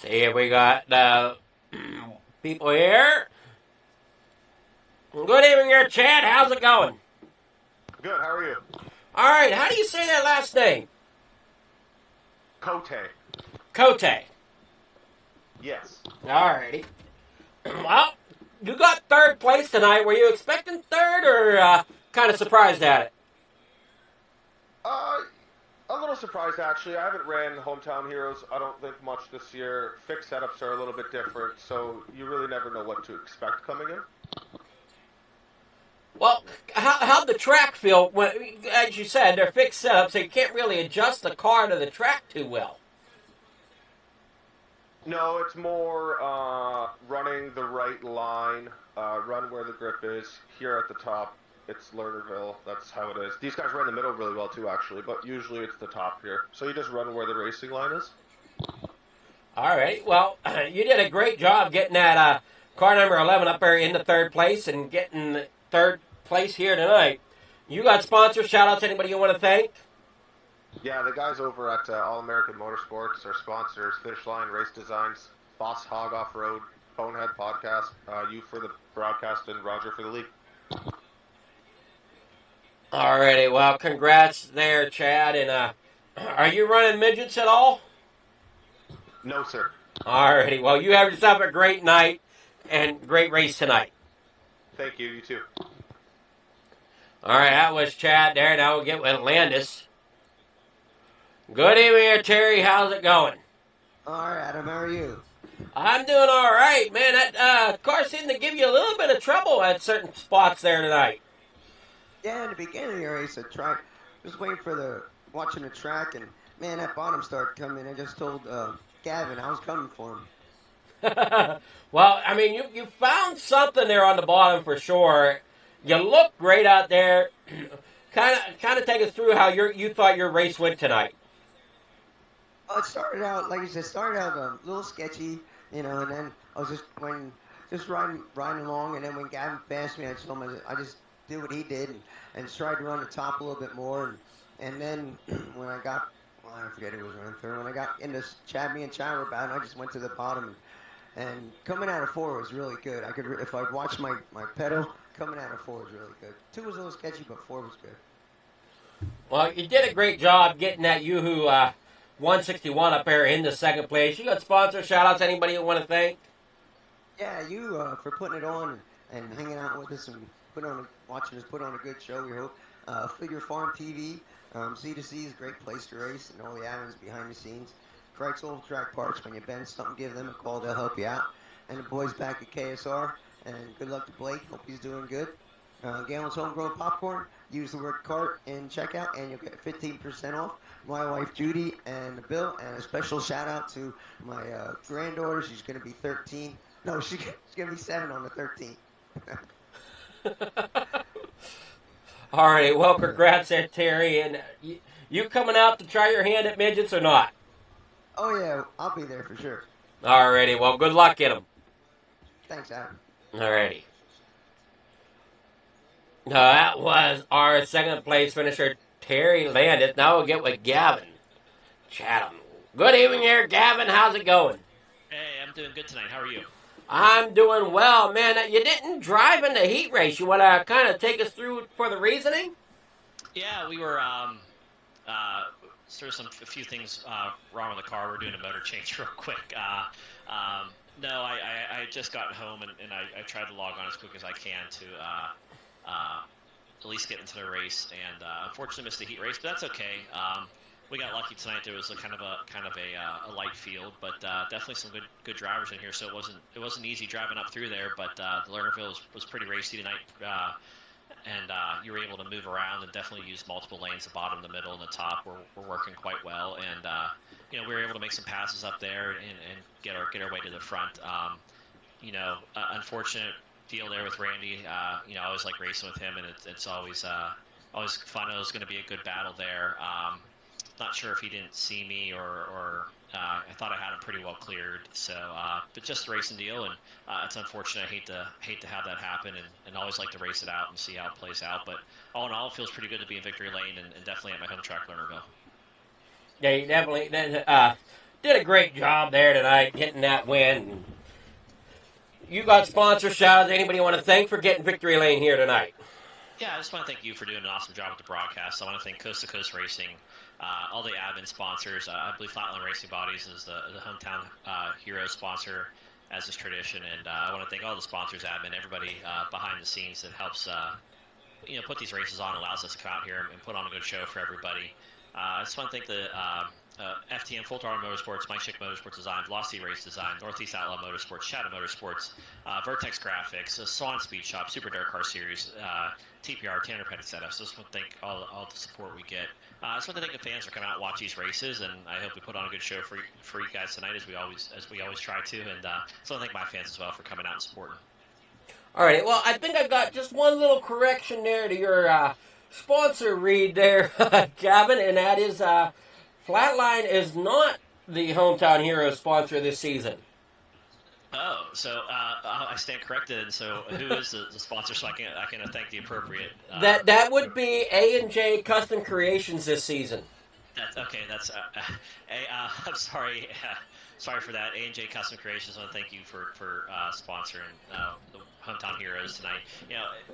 See if we got people here. Good evening here, Chad. How's it going? Good, how are you? All right, how do you say that last name? Cote. Cote. Yes. All righty. Well, you got third place tonight. Were you expecting third or kind of surprised at it? A little surprised actually. I haven't ran Hometown Heroes, I don't think, much this year. Fixed setups are a little bit different, so you really never know what to expect coming in. Well, how'd the track feel? When, as you said, they're fixed setups, so you can't really adjust the car to the track too well. No, it's more running the right line, run where the grip is. Here at the top, it's Lernerville. That's how it is. These guys run the middle really well too, actually, but usually it's the top here. So you just run where the racing line is. All right. Well, you did a great job getting that car number 11 up there into third place and getting third place here tonight. You got sponsors. Shout out to anybody you want to thank. Yeah, the guys over at All American Motorsports are sponsors. Finish Line Race Designs, Boss Hog Off Road, Bonehead Podcast, you for the broadcast, and Roger for the league. Alrighty, well, congrats there, Chad. And are you running midgets at all? No, sir. Alrighty, well, you have yourself a great night and great race tonight. Thank you. You too. All right, that was Chad there. Now we'll get with Landis. Good evening, Terry. How's it going? All right, Adam. How are you? I'm doing all right, man. That car seemed to give you a little bit of trouble at certain spots there tonight. Yeah, in the beginning of the race, just waiting for watching the track, and man, that bottom started coming. I just told Gavin I was coming for him. Well, I mean, you found something there on the bottom for sure. You look great out there. kind of take us through how you thought your race went tonight. Well, it started out, like you said, a little sketchy, and then I was just riding along, and then when Gavin passed me, I told him I just did what he did and tried to run the top a little bit more, and then when I got, I forget who was running third, when I got into me and Chad were bad, I just went to the bottom, and coming out of 4 was really good. If I'd watched my pedal, coming out of 4 was really good. 2 was a little sketchy, but 4 was good. Well, you did a great job getting that Yoo-Hoo 161 up there in the second place. You got sponsors, shout out to anybody you want to thank. Yeah, you for putting it on and hanging out with us and watching us put on a good show, we hope. Figure Farm TV, C2C is a great place to race, and all the admins behind the scenes. Craig's Old Track Parts, when you bend something, give them a call, they'll help you out. And the boys back at KSR, and good luck to Blake, hope he's doing good. Galen's Homegrown Popcorn, use the word cart in checkout, and you'll get 15% off. My wife Judy and Bill, and a special shout out to my granddaughter, she's going to be 13. No, she's going to be 7 on the 13th. All right, well, congrats there, Terry. And you coming out to try your hand at midgets or not? Oh, yeah, I'll be there for sure. All righty, well, good luck in them. Thanks, Adam. All righty. That was our second place finisher, Terry Landis. Now we'll get with Gavin Chatham. Good evening here, Gavin. How's it going? Hey, I'm doing good tonight. How are you? I'm doing well, man. You didn't drive in the heat race. You want to kind of take us through for the reasoning? Yeah, we were sort of a few things wrong with the car. We're doing a motor change real quick. No, I just got home and I tried to log on as quick as I can to at least get into the race, and unfortunately missed the heat race, but that's okay. We got lucky tonight. There was a kind of a light field, but definitely some good drivers in here. So it wasn't easy driving up through there, but the Lernerville was pretty racy tonight, and you were able to move around and definitely use multiple lanes, the bottom, the middle, and the top were working quite well, and we were able to make some passes up there and get our way to the front. Unfortunate deal there with Randy. I always like racing with him, and it's always fun. It was going to be a good battle there. Not sure if he didn't see me or I thought I had him pretty well cleared. So, but just a racing deal, and it's unfortunate. I hate to have that happen, and always like to race it out and see how it plays out. But all in all, it feels pretty good to be in victory lane and definitely at my home track, Lernerville. Yeah, you definitely. did a great job there tonight getting that win. You got sponsor shout-outs. Anybody want to thank for getting Victory Lane here tonight? Yeah, I just want to thank you for doing an awesome job with the broadcast. I want to thank Coast2Coast Racing, all the admin sponsors. I believe Flatline Racing Bodies is the hometown hero sponsor, as is tradition. And I want to thank all the sponsors, admin, everybody behind the scenes that helps put these races on, allows us to come out here and put on a good show for everybody. I just want to thank the FTM, Full Throttle Motorsports, Mike Schick Motorsports Design, Velocity Race Design, Northeast Outlaw Motorsports, Shadow Motorsports, Vertex Graphics, Swan Speed Shop, Super Dirt Car Series, TPR, Tanner Pettit Setup. So just want to thank all the support we get. I just want to thank the fans for coming out and watch these races, and I hope we put on a good show for you guys tonight, as we always try to. And so I want to thank my fans as well for coming out and supporting. All right, well, I think I've got just one little correction there to your sponsor read there, Gavin, and that is Flatline is not the Hometown Hero sponsor this season. Oh, so I stand corrected. And so who is the sponsor, so I can thank the appropriate? That would be A&J Custom Creations this season. That's okay. That's I'm sorry. Sorry for that. A&J Custom Creations. I want to thank you for sponsoring the Hometown Heroes tonight.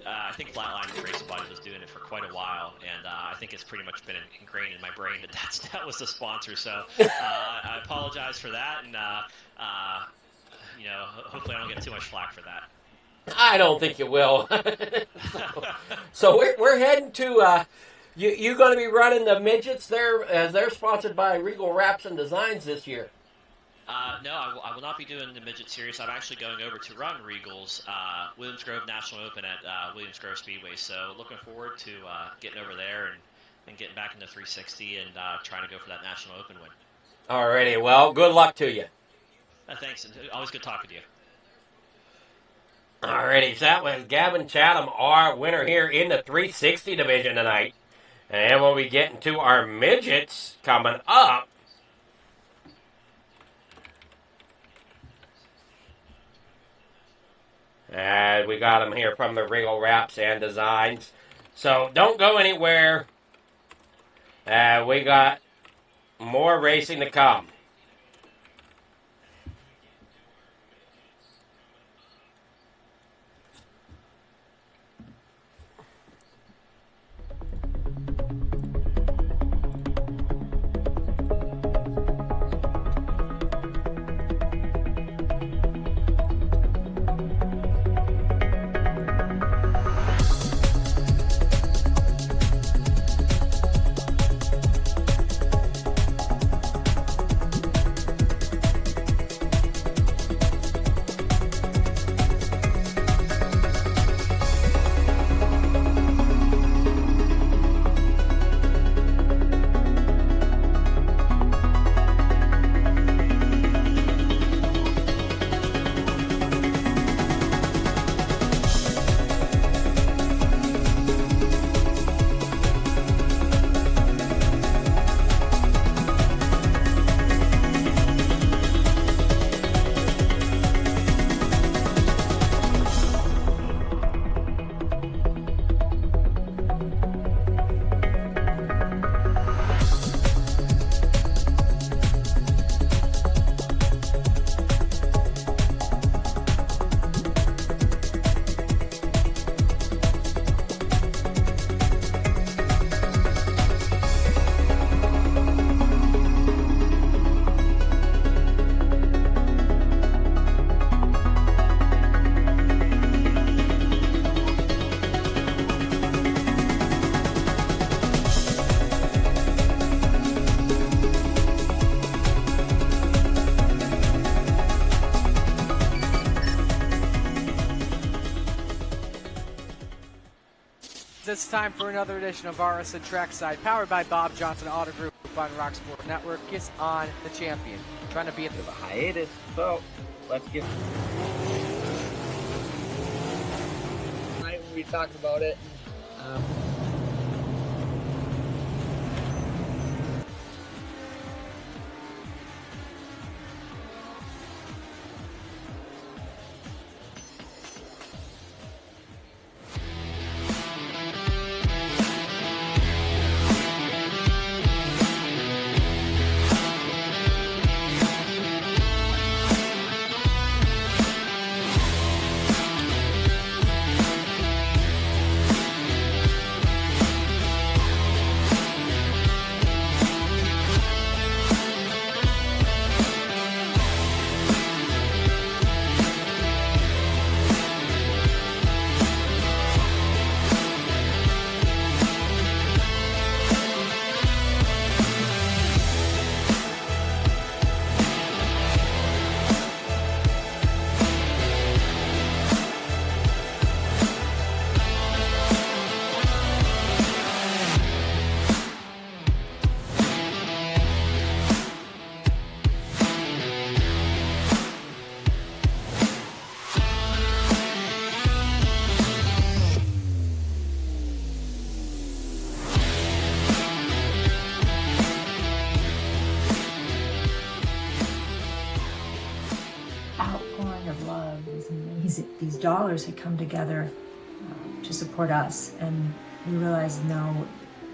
I think Flatline Racing Body was doing it for quite a while, and I think it's pretty much been ingrained in my brain that was the sponsor. So I apologize for that, and hopefully I don't get too much flack for that. I don't think you will. So we're heading to. You're going to be running the midgets there, as they're sponsored by Regal Wraps and Designs this year. No, I will not be doing the midget series. I'm actually going over to run Regal's Williams Grove National Open at Williams Grove Speedway. So looking forward to getting over there and getting back into 360 and trying to go for that National Open win. Alrighty, well, good luck to you. Thanks, and always good talking to you. Alrighty, so that was Gavin Chatham, our winner here in the 360 division tonight. And we'll be getting to our midgets coming up. And we got them here from the Regal Wraps and Designs. So don't go anywhere. We got more racing to come. It's time for another edition of RSN Trackside, powered by Bob Johnson Auto Group on Rock Sport Network. Kiss on the champion. Trying to be at the hiatus, so let's get. Tonight we talked about it. showing of love was amazing. These dollars had come together to support us, and we realized, no,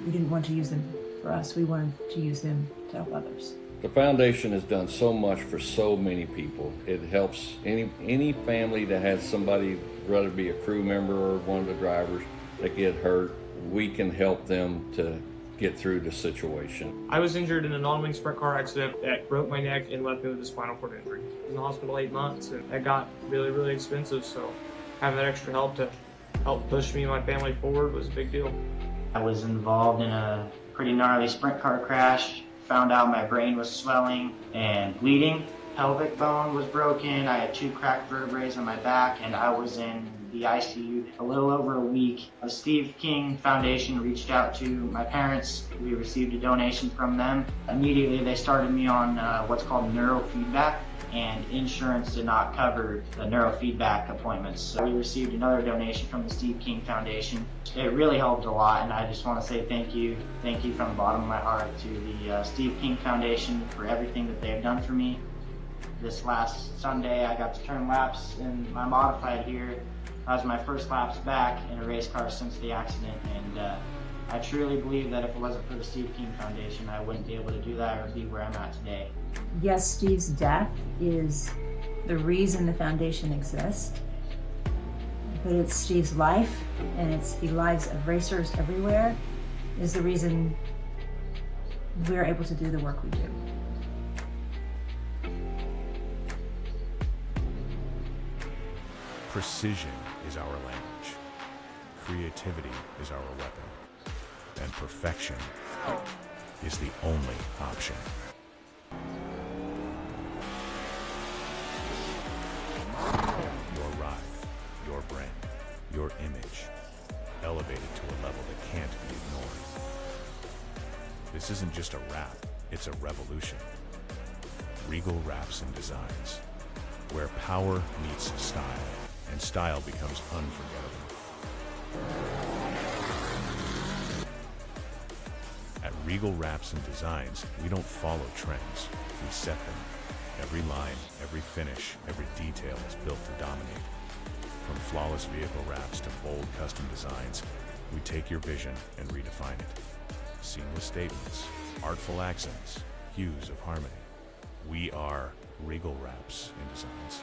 we didn't want to use them for us. We wanted to use them to help others. The foundation has done so much for so many people. It helps any family that has somebody, whether it be a crew member or one of the drivers, that get hurt. We can help them to get through the situation. I was injured in a non-wing sprint car accident that broke my neck and left me with a spinal cord injury. I was in the hospital 8 months, and that got really, really expensive, so having that extra help to help push me and my family forward was a big deal. I was involved in a pretty gnarly sprint car crash. Found out my brain was swelling and bleeding. Pelvic bone was broken. I had 2 cracked vertebrae on my back, and I was in the ICU a little over a week. The Steve King Foundation reached out to my parents. We received a donation from them. Immediately they started me on what's called neurofeedback, and insurance did not cover the neurofeedback appointments. So we received another donation from the Steve King Foundation. It really helped a lot, and I just want to say thank you from the bottom of my heart to the Steve King Foundation for everything that they've done for me. This last Sunday I got to turn laps in my modified here. That was my first laps back in a race car since the accident, and I truly believe that if it wasn't for the Steve King Foundation, I wouldn't be able to do that or be where I'm at today. Yes, Steve's death is the reason the foundation exists, but it's Steve's life, and it's the lives of racers everywhere, is the reason we're able to do the work we do. Precision is our language. Creativity is our weapon. And perfection is the only option. Your ride, your brand, your image, elevated to a level that can't be ignored. This isn't just a wrap, it's a revolution. Regal Wraps and Designs, where power meets style, and style becomes unforgettable. At Regal Wraps and Designs, we don't follow trends, we set them. Every line, every finish, every detail is built to dominate. From flawless vehicle wraps to bold custom designs, we take your vision and redefine it. Seamless statements, artful accents, hues of harmony. We are Regal Wraps and Designs.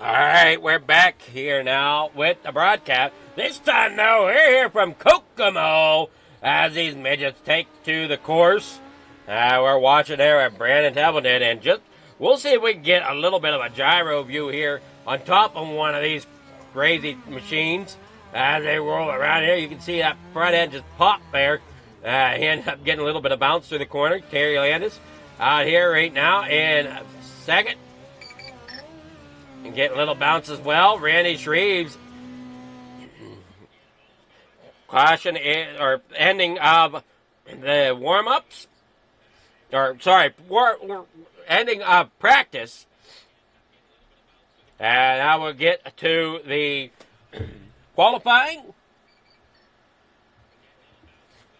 All right, we're back here now with the broadcast. This time, though, we're here from Kokomo as these midgets take to the course. We're watching there at Brandon Templeton, and we'll see if we can get a little bit of a gyro view here on top of one of these crazy machines. As they roll around here, you can see that front end just pop there. He ended up getting a little bit of bounce through the corner. Terry Landis out here right now in second. And getting a little bounce as well. Randy Shreves. Caution or ending of the warm-ups. Ending of practice. And now we'll get to the qualifying.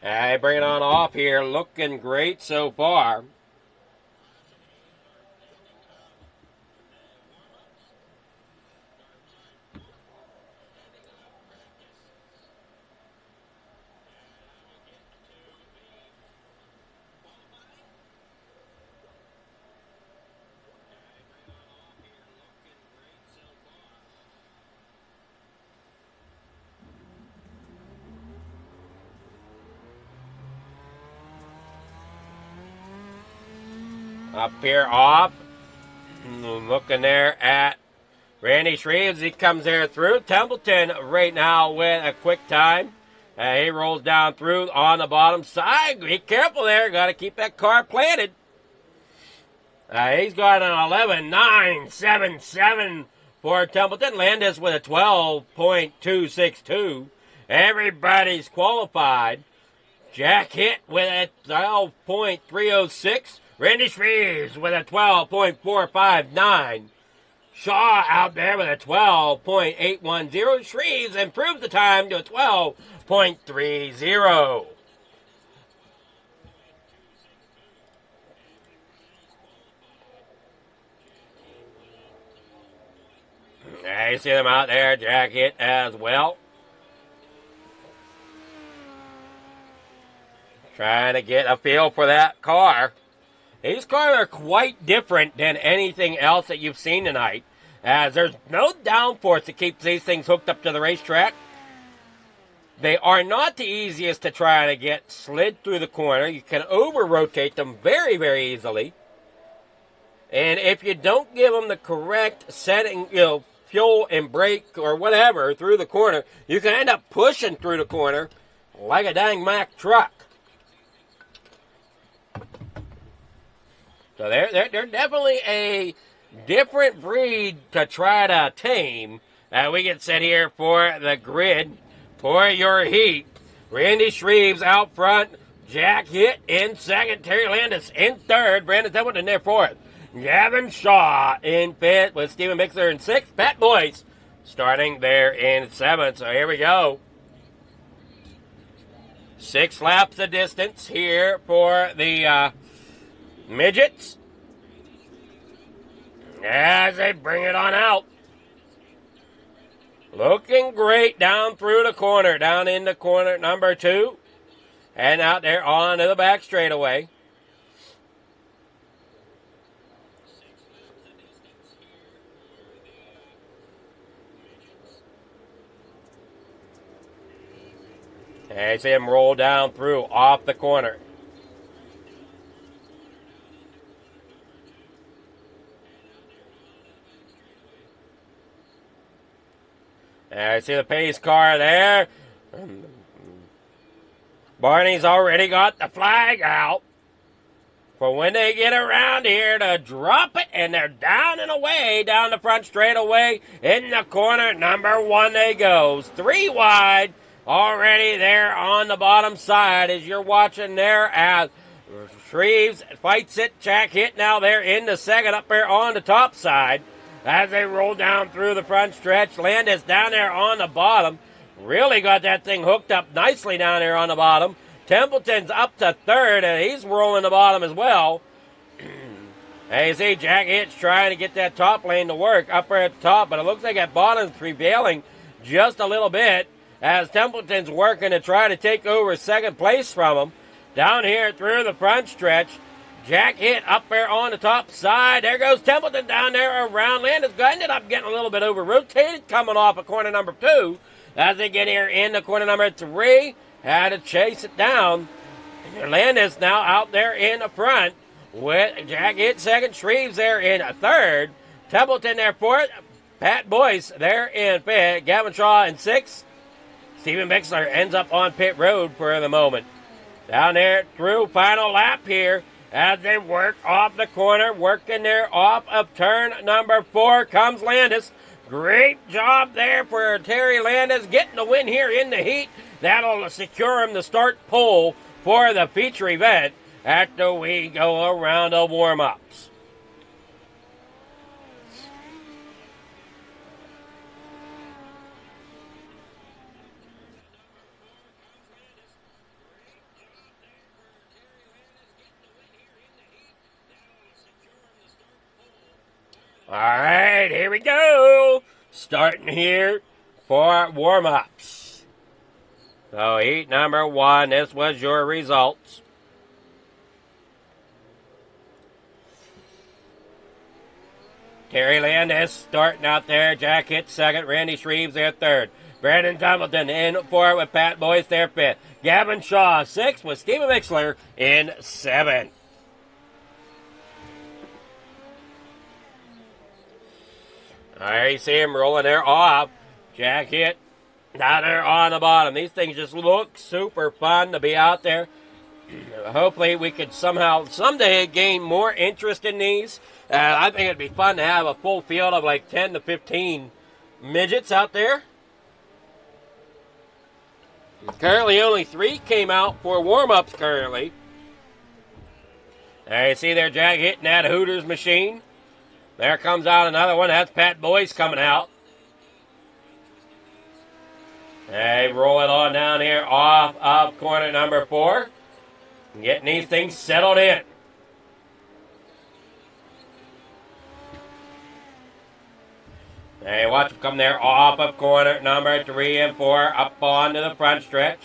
I bring it on off here. Looking great so far. Up here off. Looking there at Randy Shreves. He comes there through. Templeton right now with a quick time. He rolls down through on the bottom side. Be careful there. Got to keep that car planted. He's got an 11.977 for Templeton. Landis with a 12.262. Everybody's qualified. Jack Hitt with a 12.306. Randy Shreves with a 12.459. Shaw out there with a 12.810. Shreves improves the time to a 12.30. Yeah, you see them out there, Jack Hit as well. Trying to get a feel for that car. These cars are quite different than anything else that you've seen tonight, as there's no downforce that keeps these things hooked up to the racetrack. They are not the easiest to try to get slid through the corner. You can over-rotate them very, very easily. And if you don't give them the correct setting, fuel and brake or whatever through the corner, you can end up pushing through the corner like a dang Mack truck. So they're definitely a different breed to try to tame. We get set here for the grid for your heat. Randy Shreves out front. Jack Hit in second. Terry Landis in third. Brandon Templeton there fourth. Gavin Shaw in fifth with Stephen Mixler in sixth. Pat Boyce starting there in seventh. So here we go. 6 laps of distance here for the midgets as they bring it on out. Looking great down through the corner, down into corner number 2, and out there onto the back straightaway. And you see him roll down through off the corner. I see the pace car there. Barney's already got the flag out for when they get around here to drop it, and they're down and away, down the front straightaway. In the corner, number 1 they goes. 3 wide already there on the bottom side as you're watching there as Shreves fights it. Jack Hit now there in the second up there on the top side. As they roll down through the front stretch, Landis down there on the bottom. Really got that thing hooked up nicely down there on the bottom. Templeton's up to third, and he's rolling the bottom as well. And you see Jack Hitch trying to get that top lane to work up there at the top, but it looks like that bottom's prevailing just a little bit as Templeton's working to try to take over second place from him. Down here through the front stretch, Jack Hit up there on the top side. There goes Templeton down there around. Landis ended up getting a little bit over-rotated coming off of corner number 2. As they get here into corner number 3, had to chase it down. Landis now out there in the front with Jack Hit second. Shreves there in third. Templeton there fourth. Pat Boyce there in fifth. Gavin Shaw in sixth. Stephen Mixler ends up on pit road for the moment. Down there through final lap here. As they work off the corner, working there off of turn number 4 comes Landis. Great job there for Terry Landis getting the win here in the heat. That'll secure him the start pole for the feature event after we go around the warm-ups. All right, here we go. Starting here for warm-ups. So heat number 1, this was your results. Terry Landis starting out there. Jack Hit second. Randy Shreves there third. Brandon Templeton in fourth with Pat Boyce there fifth. Gavin Shaw sixth with Stephen Mixler in seventh. There you see him rolling there off. Jack Hit down there on the bottom. These things just look super fun to be out there. Hopefully we could someday gain more interest in these. I think it'd be fun to have a full field of like 10 to 15 midgets out there. Currently only 3 came out for warm-ups currently. There you see there Jack hitting that Hooters machine. There comes out another one. That's Pat Boyce coming out. Hey, roll it on down here off of corner number 4. Getting these things settled in. Hey, watch him come there off of corner number 3 and 4 up onto the front stretch.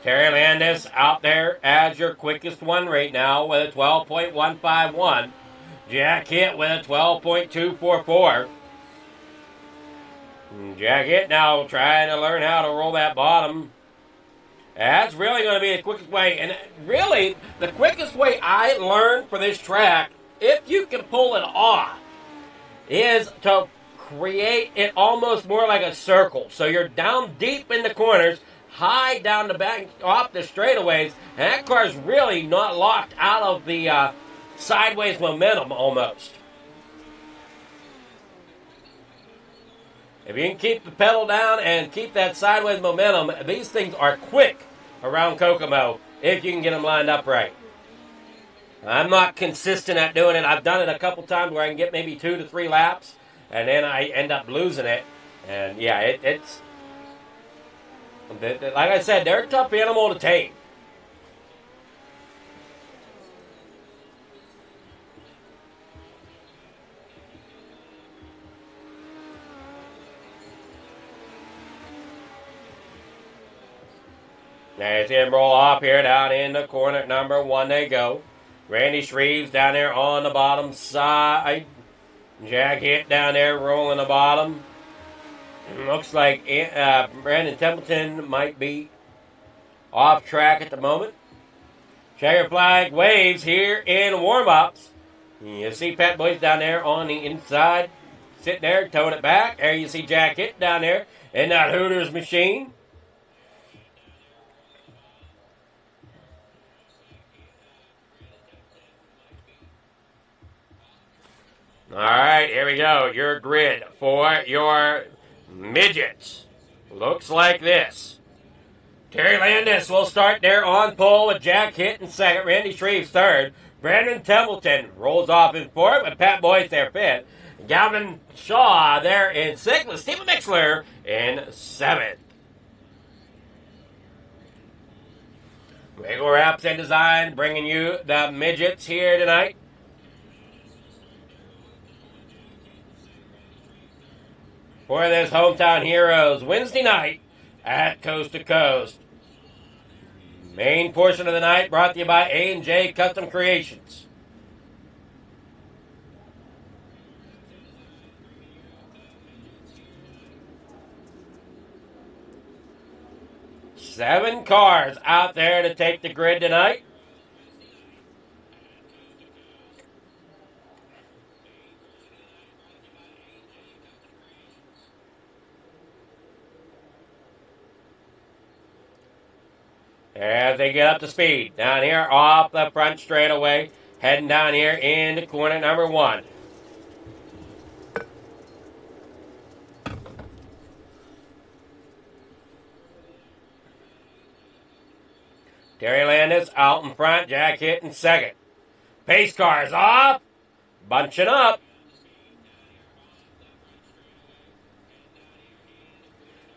Terry Landis out there as your quickest one right now with a 12.151. Jack Hitt with a 12.244. Jack Hitt now trying to learn how to roll that bottom. That's really going to be the quickest way. And really, the quickest way I learned for this track, if you can pull it off, is to create it almost more like a circle. So you're down deep in the corners, high down the back, off the straightaways, and that car's really not locked out of the sideways momentum almost. If you can keep the pedal down and keep that sideways momentum, these things are quick around Kokomo if you can get them lined up right. I'm not consistent at doing it. I've done it a couple times where I can get maybe 2 to 3 laps, and then I end up losing it. And yeah, it's like I said, they're a tough animal to tame. As him roll off here down in the corner number 1 they go. Randy Shreves down there on the bottom side. Jack Hitt down there rolling the bottom. Looks like Brandon Templeton might be off track at the moment. Checker flag waves here in warm-ups. You see Pat Boyce down there on the inside, sitting there, towing it back. There you see Jack Hitt down there in that Hooters machine. All right, here we go. Your grid for your midgets looks like this. Terry Landis will start there on pole with Jack Hitt in second, Randy Shreves third. Brandon Templeton rolls off in fourth with Pat Boyce there fifth. Galvin Shaw there in sixth with Stephen Mixler in seventh. Wiggle Wraps and Design bringing you the midgets here tonight. For this Hometown Heroes Wednesday night at Coast to Coast. Main portion of the night brought to you by A&J Custom Creations. Seven cars out there to take the grid tonight. As they get up to speed, down here off the front straightaway, heading down here into corner number 1. Terry Landis out in front, Jack Hitt in second. Pace cars off, bunching up.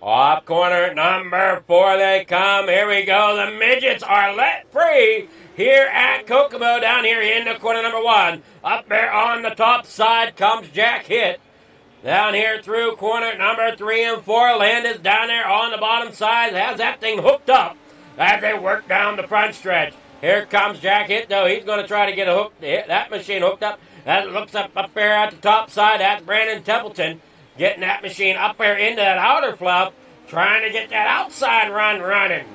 Off corner number 4 they come. Here we go. The midgets are let free here at Kokomo down here into corner number 1. Up there on the top side comes Jack Hitt. Down here through corner number 3 and 4. Landis down there on the bottom side. Has that thing hooked up as they work down the front stretch. Here comes Jack Hitt, though. He's going to try to get that machine hooked up. As it looks up there at the top side, that's Brandon Templeton. Getting that machine up there into that outer fluff, trying to get that outside run running.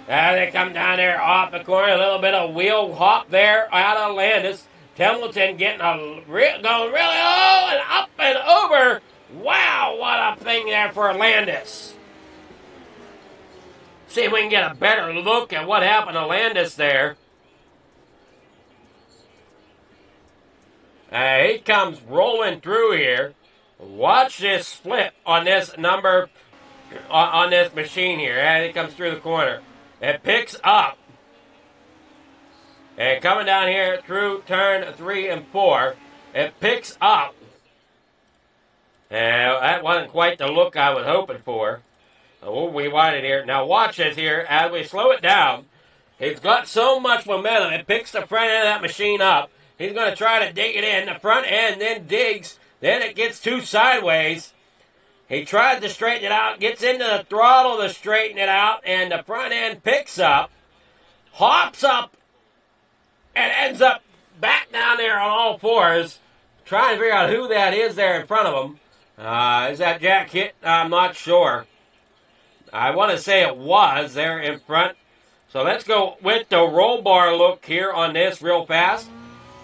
As they come down there off the corner, a little bit of wheel hop there out of Landis. Templeton getting going really low and up and over. Wow, what a thing there for Landis. See if we can get a better look at what happened to Landis there. He comes rolling through here. Watch this split on this number, on this machine here. And it comes through the corner. It picks up. And coming down here through turn 3 and 4, it picks up. And that wasn't quite the look I was hoping for. We'll rewind it here. Now watch this here as we slow it down. He's got so much momentum. It picks the front end of that machine up. He's going to try to dig it in. The front end then digs. Then it gets too sideways. He tries to straighten it out, gets into the throttle to straighten it out, and the front end picks up, hops up, and ends up back down there on all fours, trying to figure out who that is there in front of him. Is that Jack Hitt? I'm not sure. I want to say it was there in front. So let's go with the roll bar look here on this real fast.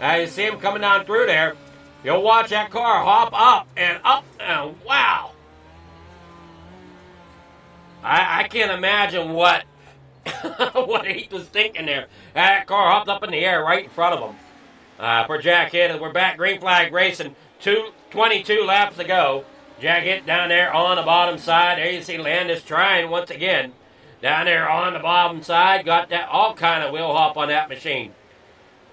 You see him coming down through there. You'll watch that car hop up, and wow. I can't imagine what what he was thinking there. That car hopped up in the air right in front of him. For Jack Hitt, we're back green flag racing. 22 laps to go. Jack Hitt down there on the bottom side. There you see Landis trying once again. Down there on the bottom side. Got that all kind of wheel hop on that machine.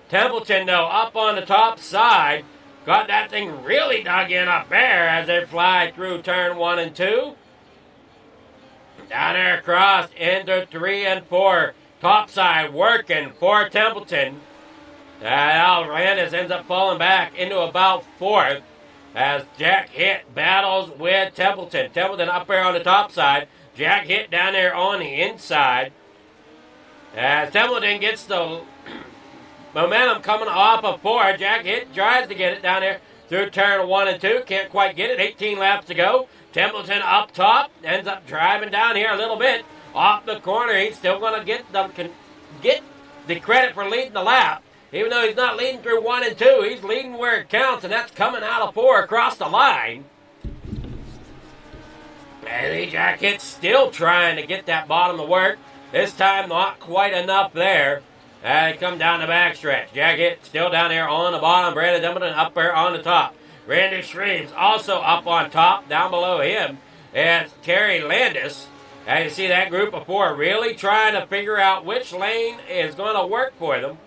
Templeton, though, up on the top side. Got that thing really dug in up there as they fly through turn 1 and 2. Down there across into 3 and 4. Top side working for Templeton. Al Landis ends up falling back into about 4th as Jack Hitt battles with Templeton. Templeton up there on the top side. Jack Hitt down there on the inside. As Templeton gets the momentum coming off of 4. Jack Hitt tries to get it down there through turn 1 and 2. Can't quite get it. 18 laps to go. Templeton up top. Ends up driving down here a little bit. Off the corner. He's still going to get the credit for leading the lap. Even though he's not leading through 1 and 2. He's leading where it counts, and that's coming out of 4 across the line. And Jack Hitt's still trying to get that bottom to work. This time not quite enough there. They come down the backstretch. Jack Hitt still down there on the bottom. Brandon Templeton up there on the top. Randy Shreves also up on top. Down below him is Terry Landis. And you see that group of 4 really trying to figure out which lane is going to work for them.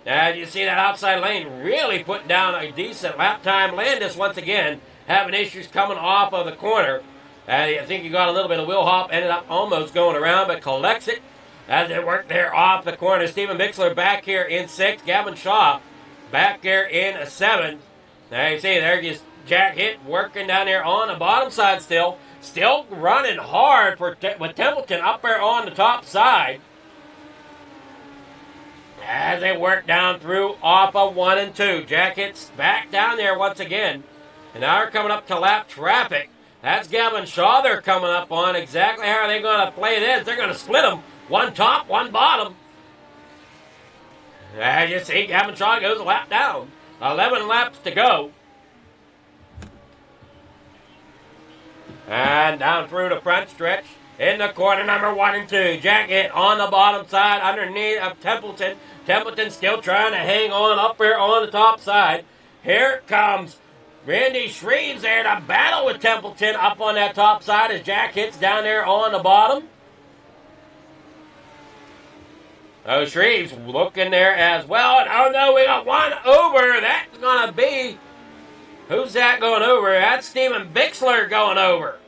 And you see that outside lane really putting down a decent lap time. Landis, once again, having issues coming off of the corner. And I think he got a little bit of wheel hop, ended up almost going around, but collects it as they work there off the corner. Stephen Bixler back here in 6th. Gavin Shaw back here in 7th. Now you see there just Jack Hitt working down there on the bottom side still. Still running hard with Templeton up there on the top side. As they work down through off of 1 and 2. Jack Hitt's back down there once again. And now they're coming up to lap traffic. That's Gavin Shaw they're coming up on. Exactly how are they going to play this? They're going to split them. One top, one bottom. As you see, Gavin Shaw goes a lap down. 11 laps to go. And down through the front stretch. In the corner, number 1 and 2. Jack Hitt on the bottom side underneath of Templeton. Templeton still trying to hang on up there on the top side. Here comes Randy Shreves there to battle with Templeton up on that top side as Jack Hitt's down there on the bottom. Oh, Shreves looking there as well. And oh no, we got one over. That's going to be, who's that going over? That's Stephen Bixler going over.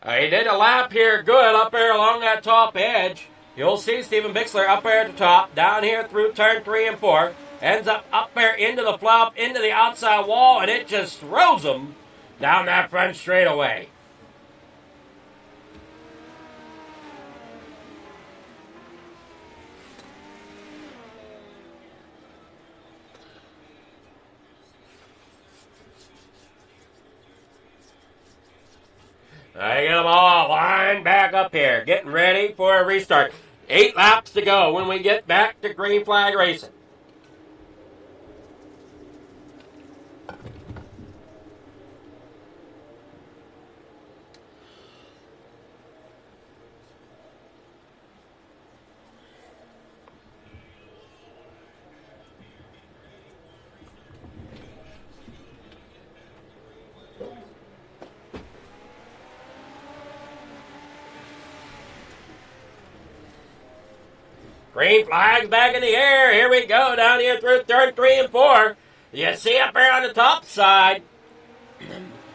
He did a lap here good up there along that top edge. You'll see Stephen Bixler up there at the top, down here through turn 3 and 4. Ends up there into the flop, into the outside wall, and it just throws him down that front straightaway. I get them all lined back up here, getting ready for a restart. 8 laps to go when we get back to green flag racing. Green flag's back in the air. Here we go down here through turn 3 and 4. You see up there on the top side.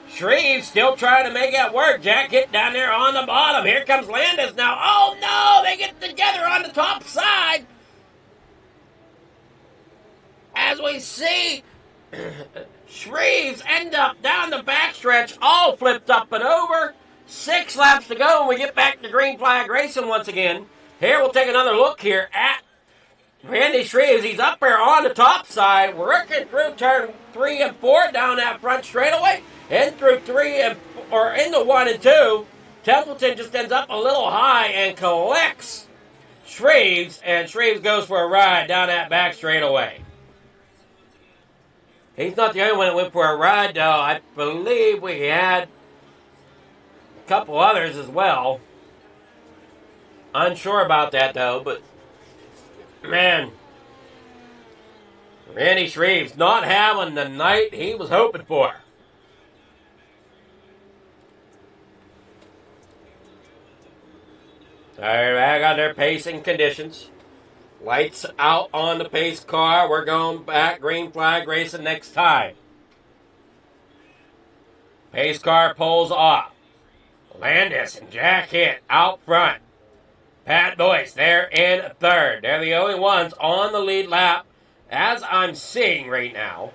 Shreves still trying to make that work. Jack Hitt down there on the bottom. Here comes Landis now. Oh no, they get together on the top side. as we see Shreves end up down the backstretch, all flipped up and over. 6 laps to go, and we get back to green flag racing once again. Here, we'll take another look here at Randy Shreves. He's up there on the top side, working through turn 3 and 4 down that front straightaway, in through 3 and or into 1 and 2. Templeton just ends up a little high and collects Shreves, and Shreves goes for a ride down that back straightaway. He's not the only one that went for a ride, though. I believe we had a couple others as well. Unsure about that, though, but man, Randy Shreves not having the night he was hoping for. They're back on their pacing conditions. Lights out on the pace car. We're going back green flag racing next time. Pace car pulls off. Landis and Jack Hitt out front. Pat Boyce, they're in third. They're the only ones on the lead lap, as I'm seeing right now.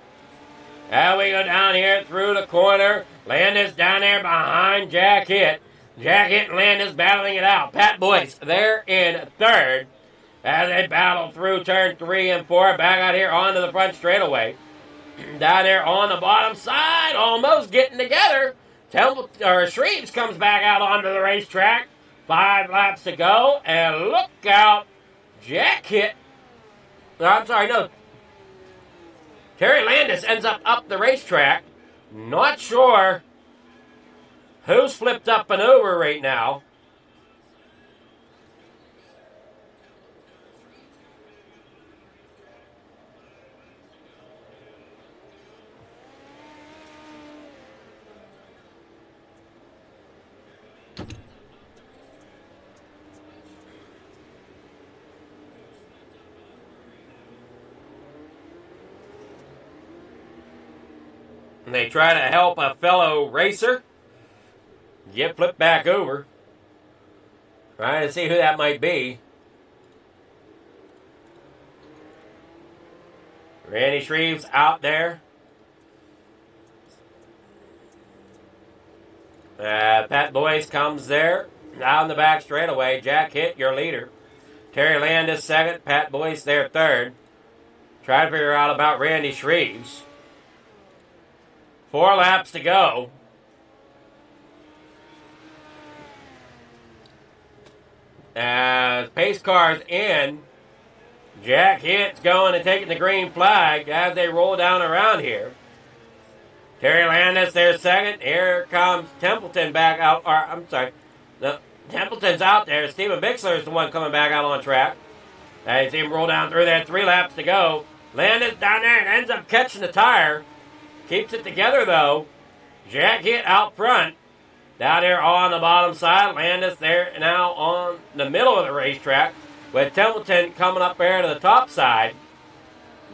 Now we go down here through the corner. Landis down there behind Jack Hitt. Jack Hitt and Landis battling it out. Pat Boyce, they're in third. As they battle through turn 3 and 4, back out here onto the front straightaway. Down there on the bottom side, almost getting together. Shreves comes back out onto the racetrack. 5 laps to go, and look out, Jack Hitt. Terry Landis ends up the racetrack. Not sure who's flipped up and over right now. And they try to help a fellow racer get flipped back over. Trying to see who that might be. Randy Shreves out there. Pat Boyce comes there. Down the back straightaway. Jack Hitt, your leader. Terry Landis second. Pat Boyce there third. Try to figure out about Randy Shreves. 4 laps to go. As pace car's in, Jack Hitt's going and taking the green flag as they roll down around here. Terry Landis there second. Here comes Templeton back out. Templeton's out there. Stephen Bixler is the one coming back out on track. You see him roll down through there. 3 laps to go. Landis down there and ends up catching the tire. Keeps it together, though. Jack Hitt out front. Down there on the bottom side. Landis there now on the middle of the racetrack. With Templeton coming up there to the top side.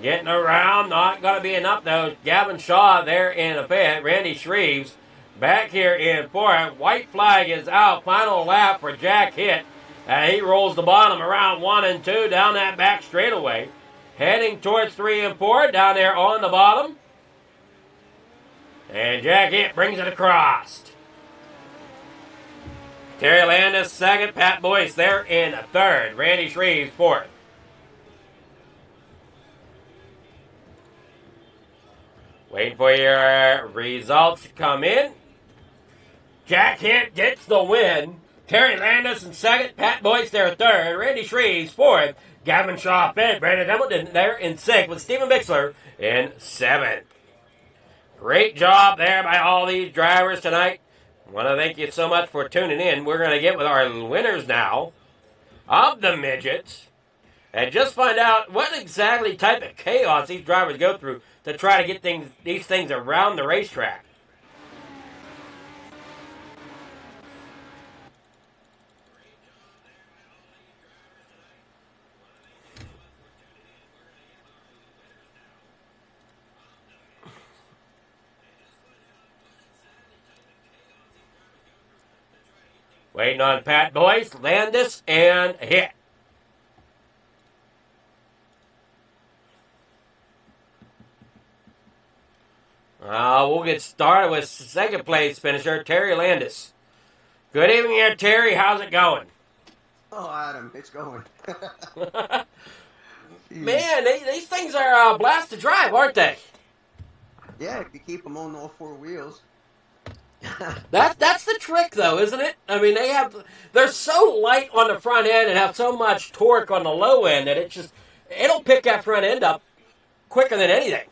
Getting around. Not going to be enough, though. Gavin Shaw there in a fifth. Randy Shreves back here in fourth. White flag is out. Final lap for Jack Hitt. He rolls the bottom around 1 and 2 down that back straightaway. Heading towards 3 and 4 down there on the bottom. And Jack Hitt brings it across. Terry Landis second. Pat Boyce there in third. Randy Shreves fourth. Waiting for your results to come in. Jack Hitt gets the win. Terry Landis in second. Pat Boyce there third. Randy Shreves fourth. Gavin Shaw fifth. Brandon Hamilton there in sixth with Stephen Bixler in seventh. Great job there by all these drivers tonight. I want to thank you so much for tuning in. We're going to get with our winners now of the midgets and just find out what exactly type of chaos these drivers go through to try to get these things around the racetrack. Waiting on Pat Boyce, Landis, and Hitt. We'll get started with second place finisher, Terry Landis. Good evening here, Terry. How's it going? Oh, Adam, it's going. Man, these things are a blast to drive, aren't they? Yeah, if you keep them on all four wheels. That's the trick, though, isn't it? I mean, they're so light on the front end and have so much torque on the low end that it'll pick that front end up quicker than anything.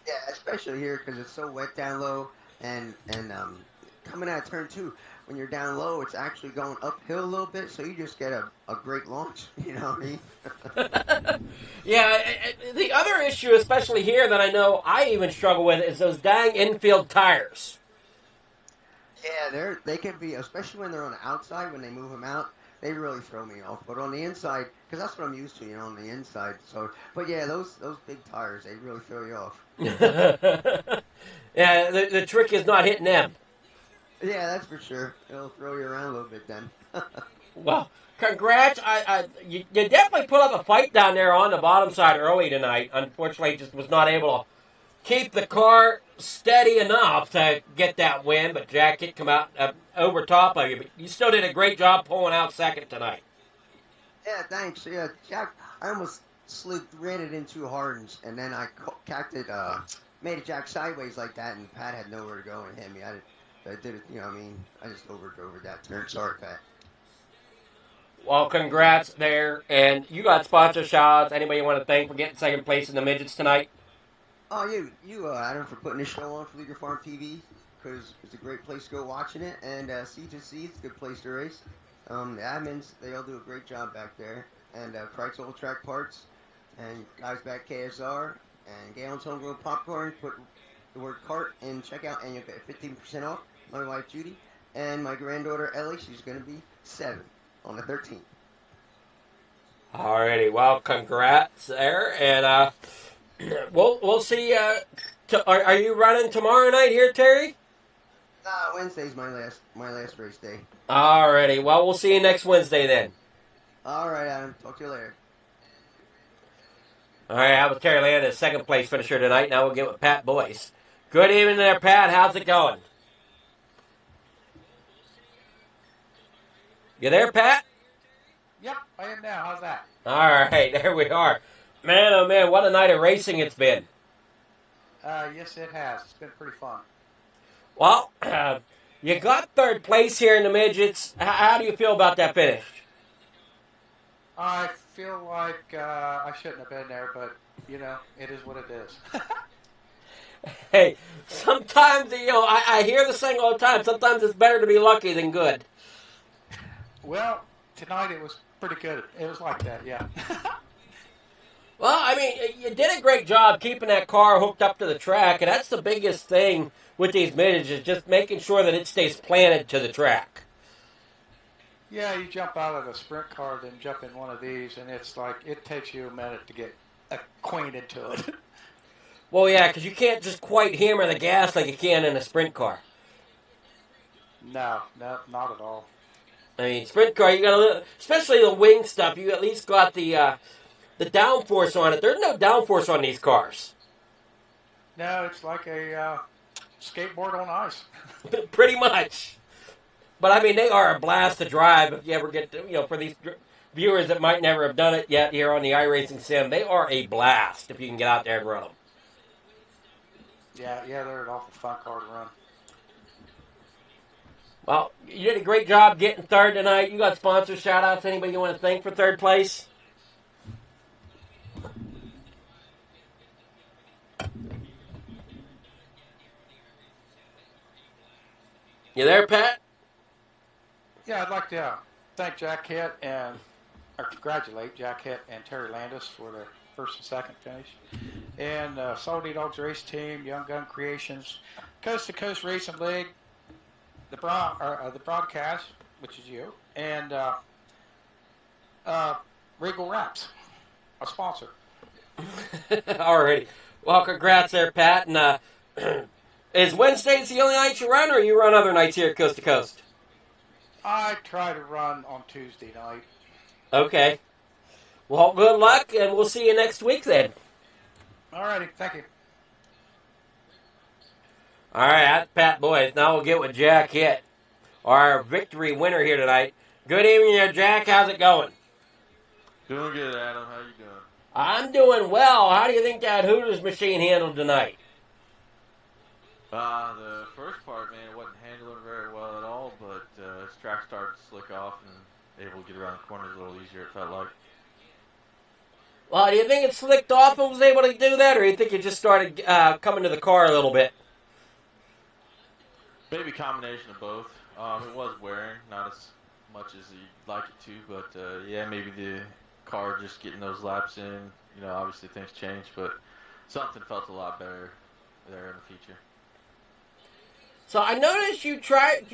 Yeah, especially here because it's so wet down low, and coming out of turn 2, when you're down low, it's actually going uphill a little bit, so you just get a great launch. You know what I mean? Yeah, the other issue, especially here, that I know I even struggle with is those dang infield tires. Yeah, they can be, especially when they're on the outside, when they move them out, they really throw me off. But on the inside, because that's what I'm used to, you know, on the inside. So, but yeah, those big tires, they really throw you off. Yeah, the trick is not hitting them. Yeah, that's for sure. It'll throw you around a little bit then. Well, congrats. You definitely put up a fight down there on the bottom side early tonight. Unfortunately, just was not able to keep the car steady enough to get that win, but Jack did come out over top of you. But you still did a great job pulling out second tonight. Yeah, thanks. Yeah, Jack, I almost ran it in too hard, and then I made it Jack sideways like that, and Pat had nowhere to go and hit me. I did it, you know what I mean? I just overdrove that turn. Sorry, Pat. Well, congrats there. And you got sponsor shout-outs. Anybody you want to thank for getting second place in the midgets tonight? Oh, you, Adam, for putting this show on for Leader Farm TV, because it's a great place to go watching it. And C2C, it's a good place to race. The admins, they all do a great job back there. And Crike's Old Track Parts, and guys back KSR, and Galen's Homegrown Popcorn. Put the word cart in checkout, and you'll get 15% off. My wife Judy, and my granddaughter Ellie, she's going to be 7 on the 13th. Alrighty, well, congrats there, and we'll see. Are you running tomorrow night here, Terry? Wednesday's my last race day. Alrighty, well, we'll see you next Wednesday then. All right, Adam. Talk to you later. All right, I was Terry Landis, second place finisher tonight. Now we'll get with Pat Boyce. Good evening there, Pat. How's it going? You there, Pat? Yep, I am now. How's that? All right, there we are. Man, oh man, what a night of racing it's been. Yes, it has. It's been pretty fun. Well, you got third place here in the midgets. How do you feel about that finish? I feel like I shouldn't have been there, but, you know, it is what it is. Hey, sometimes, you know, I hear the saying all the time, sometimes it's better to be lucky than good. Well, tonight it was pretty good. It was like that, yeah. Well, I mean, you did a great job keeping that car hooked up to the track, and that's the biggest thing with these midgets, is just making sure that it stays planted to the track. Yeah, you jump out of a sprint car, then jump in one of these, and it's like, it takes you a minute to get acquainted to it. Well, yeah, because you can't just quite hammer the gas like you can in a sprint car. No, not at all. I mean, sprint car, you got a little, especially the wing stuff, you at least got the downforce on it. There's no downforce on these cars. No, it's like a skateboard on ice. Pretty much. But, I mean, they are a blast to drive if you ever get to, you know, for these viewers that might never have done it yet here on the iRacing Sim, they are a blast if you can get out there and run them. Yeah, they're an awful fun car to run. Well, you did a great job getting third tonight. You got sponsor shout-outs. Anybody you want to thank for third place? You there, Pat? Yeah, I'd like to thank Jack Hitt or congratulate Jack Hitt and Terry Landis for their first and second finish. And Salty Dogs Race Team, Young Gun Creations, Coast2Coast Racing League, the broadcast, which is you, and Regal Wraps, a sponsor. Alrighty. Well, congrats there, Pat. And is Wednesdays the only night you run, or you run other nights here at Coast to Coast? I try to run on Tuesday night. Okay. Well, good luck, and we'll see you next week then. Alrighty, thank you. All right, that's Pat Boys. Now we'll get with Jack Hitt, our victory winner here tonight. Good evening there, Jack. How's it going? Doing good, Adam. How you doing? I'm doing well. How do you think that Hooters machine handled tonight? The first part, man, it wasn't handling very well at all, but its track started to slick off and able to get around corners a little easier, it felt like. Well, do you think it slicked off and was able to do that, or do you think it just started coming to the car a little bit? Maybe a combination of both. It was wearing, not as much as you'd like it to, but yeah, maybe the car just getting those laps in. You know, obviously things change, but something felt a lot better there in the feature. So I noticed you tried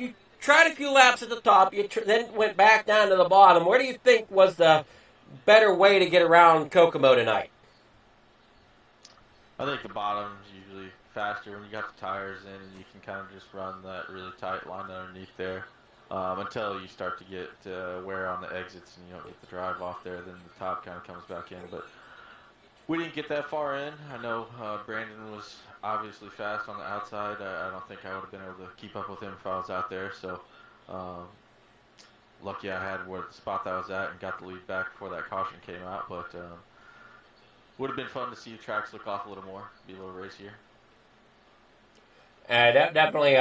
a few laps at the top. You then went back down to the bottom. Where do you think was the better way to get around Kokomo tonight? I think the bottom's usually faster when you got the tires in, and you can kind of just run that really tight line underneath there until you start to get wear on the exits and you don't get the drive off there. Then the top kind of comes back in, but we didn't get that far in. I know Brandon was obviously fast on the outside. I don't think I would have been able to keep up with him if I was out there. So lucky I had where the spot that I was at and got the lead back before that caution came out. But would have been fun to see the track slick off a little more, be a little racier. Definitely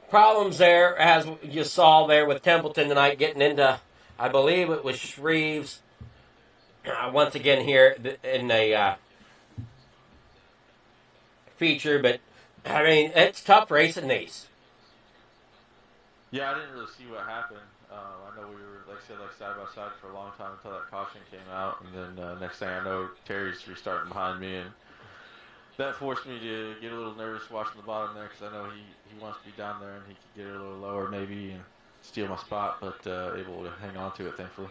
problems there, as you saw there with Templeton tonight, getting into, I believe it was Shreves, once again here in a feature. But, I mean, it's tough racing these. Yeah, I didn't really see what happened. I know we were, like I said, side by side for a long time until that caution came out. And then next thing I know, Terry's restarting behind me. And that forced me to get a little nervous watching the bottom there, because I know he wants to be down there and he could get it a little lower maybe and steal my spot, but able to hang on to it, thankfully.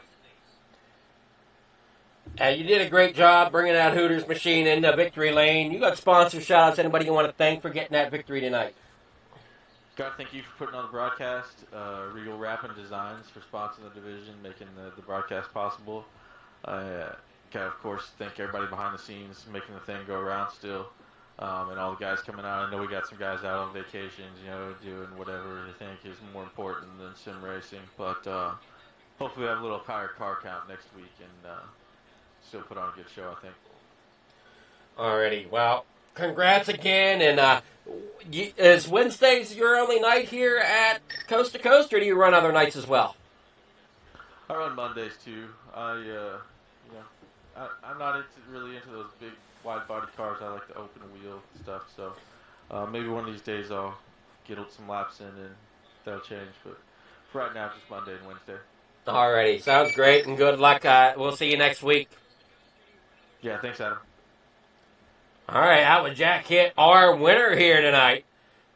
You did a great job bringing that Hooters machine into victory lane. You got sponsor shout-outs. Anybody you want to thank for getting that victory tonight? Got to thank you for putting on the broadcast. Regal Wrapping Designs for sponsoring the division, making the broadcast possible. Got to, of course, thank everybody behind the scenes, making the thing go around still. And all the guys coming out. I know we got some guys out on vacations, you know, doing whatever they think is more important than sim racing. But hopefully we have a little higher car count next week and still put on a good show, I think. Alrighty, well, congrats again. And is Wednesdays your only night here at Coast to Coast, or do you run other nights as well? I run Mondays too. I'm not really into those big wide body cars. I like the open wheel stuff. So maybe one of these days I'll get some laps in and that'll change. But for right now, just Monday and Wednesday. Alrighty, sounds great, and good luck. We'll see you next week. Yeah, thanks, Adam. All right, that was Jack Hitt, our winner here tonight.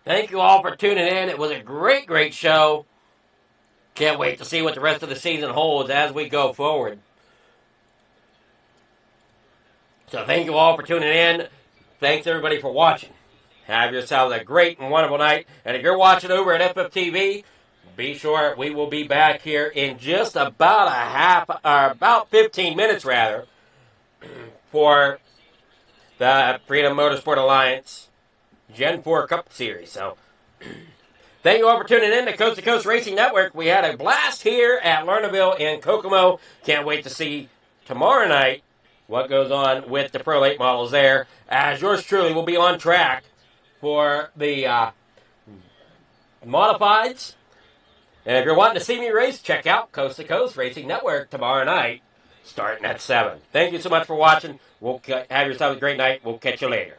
Thank you all for tuning in. It was a great, great show. Can't wait to see what the rest of the season holds as we go forward. So thank you all for tuning in. Thanks, everybody, for watching. Have yourselves a great and wonderful night. And if you're watching over at FFTV, be sure we will be back here in just about about 15 minutes, rather, for the Freedom Motorsport Alliance Gen 4 Cup Series. So, thank you all for tuning in to Coast to Coast Racing Network. We had a blast here at Lernerville in Kokomo. Can't wait to see tomorrow night what goes on with the Pro 8 models there, as yours truly will be on track for the modifieds. And if you're wanting to see me race, check out Coast to Coast Racing Network tomorrow night, starting at 7. Thank you so much for watching. We'll have yourself a great night. We'll catch you later.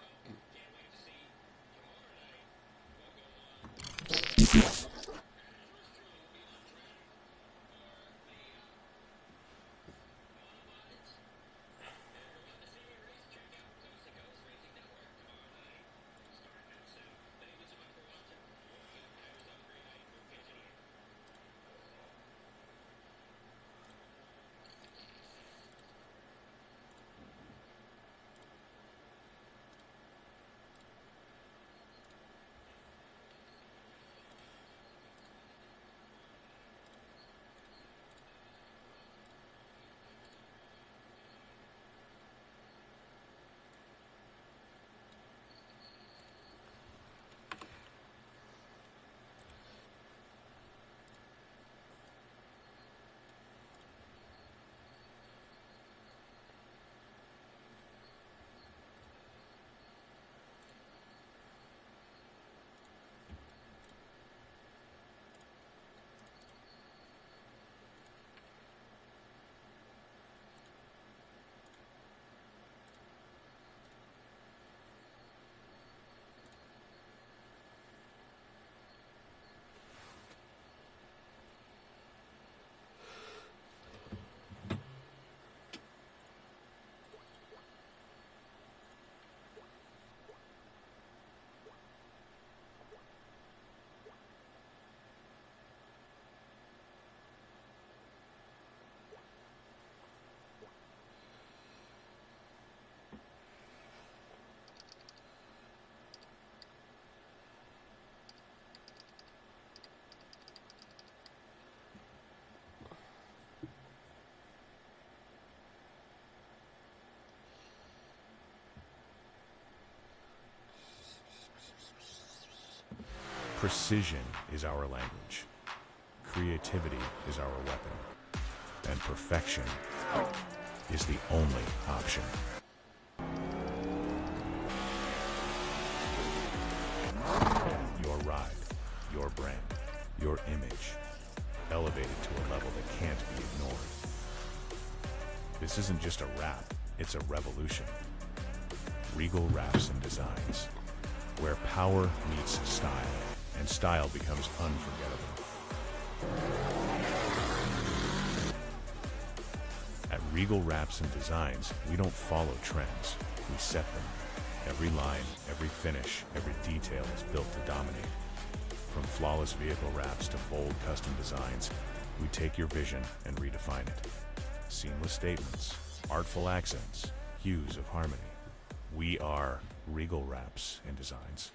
Precision is our language. Creativity is our weapon. And perfection is the only option. Your ride, your brand, your image, elevated to a level that can't be ignored. This isn't just a wrap, it's a revolution. Regal Wraps and Designs, where power meets style, and style becomes unforgettable. At Regal Wraps and Designs, we don't follow trends, we set them. Every line, every finish, every detail is built to dominate. From flawless vehicle wraps to bold custom designs, we take your vision and redefine it. Seamless statements, artful accents, hues of harmony. We are Regal Wraps and Designs.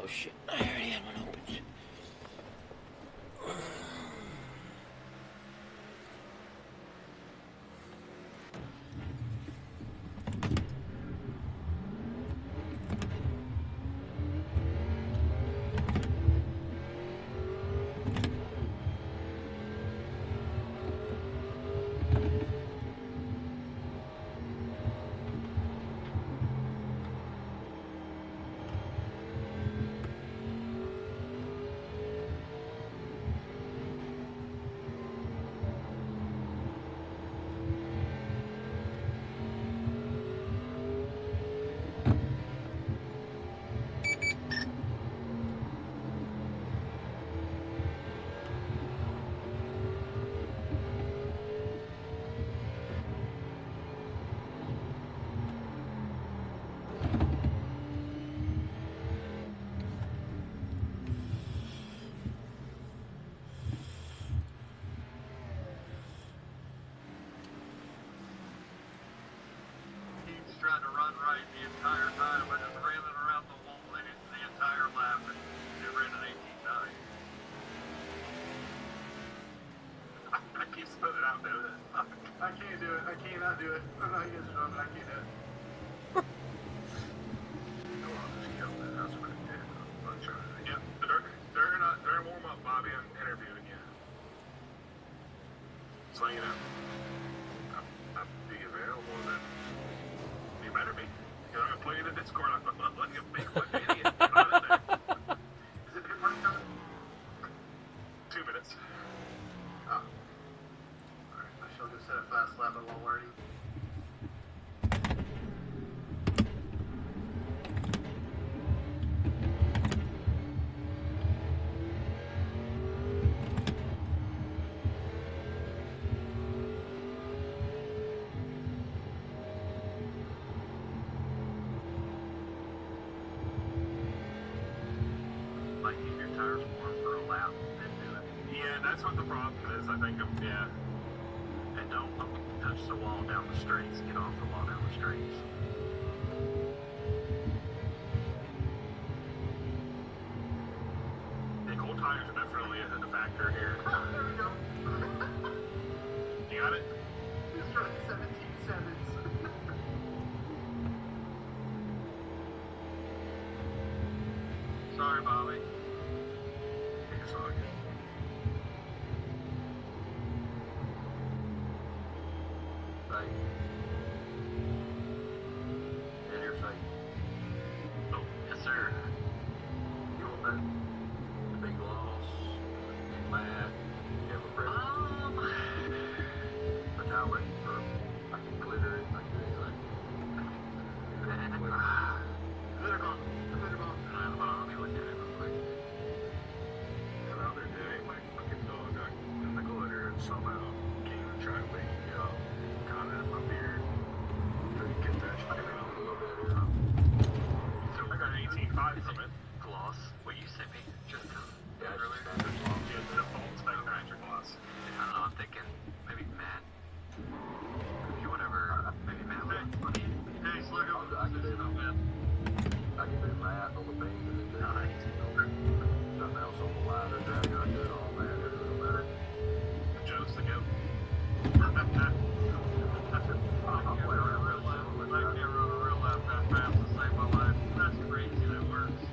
Oh shit, I already had one open. Trying to run right the entire time. I just ran it around the wall the entire lap and it ran an 18.9. I keep spinning out doing it. I can't do it. I cannot do it. I'm not using it. I can't do it. No, I'll just kill it. That's what it did. I'm trying to. Yeah, during warm up, Bobby, I'm interviewing you. So you know, I'll be available then. You better be. Because I'm going to play in the Discord. I'm like a big fucking idiot. I'm out of there. Is it pit park time? 2 minutes. Oh. Alright, I shall just set a fast lap at 1:30. Like keep your tires warm for a lap, then do it. Yeah, that's what the problem is. I think yeah. And don't touch the wall down the straights. Get off the wall down the straights. The cold tires are definitely a factor here. There we go. You got it? Just running 17.7s. Sorry, Bobby. It's all good. Safe. And you're safe. Oh, yes, sir. You want that big gloss, big mat, you have a present? A towel ready for, I can glitter it, I can do anything. Glitter bomb. Glitter bomb. Hold on, let me look at it real quick. The other day, my fucking dog got in the glitter and somehow came and tried to wake me up, caught it in my beard. Couldn't get that shit out a little bit, So I got an 18.5 from it. Gloss? What you sent me just now? Yeah, earlier? Yeah, the default spectrum gloss. I don't know, I'm thinking maybe matte. If you whatever, maybe matte. Hey, slug up. I can do that. I can do matte on the beam and then do something else on the liner. Drag it, I do it all matte. It doesn't matter. Joe's the goat. I'll play around real loud. I can't run a real lap that fast to save my life. That's crazy that works.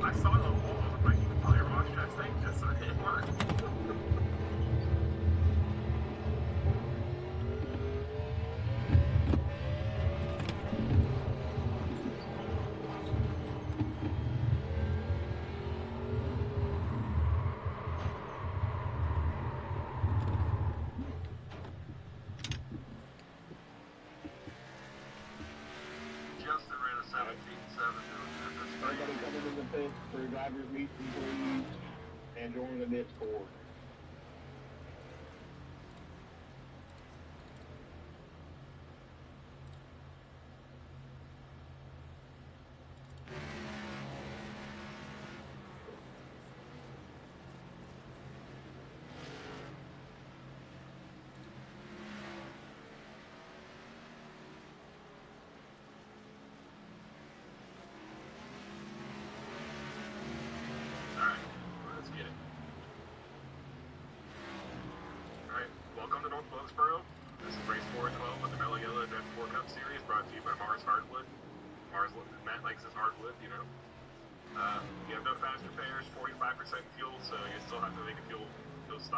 I saw it on the wall. I was like, you can probably watch that thing just so it worked. Justin ran a 17.7. Everybody coming in the pit for drivers meet and greet and join the Discord. This is race 412 with the Mellow Yellow Advent 4 Cup Series, brought to you by Mars Hardwood. Matt likes his hardwood, you know. You have no faster payers, 45% fuel, so you still have to make a fuel stop.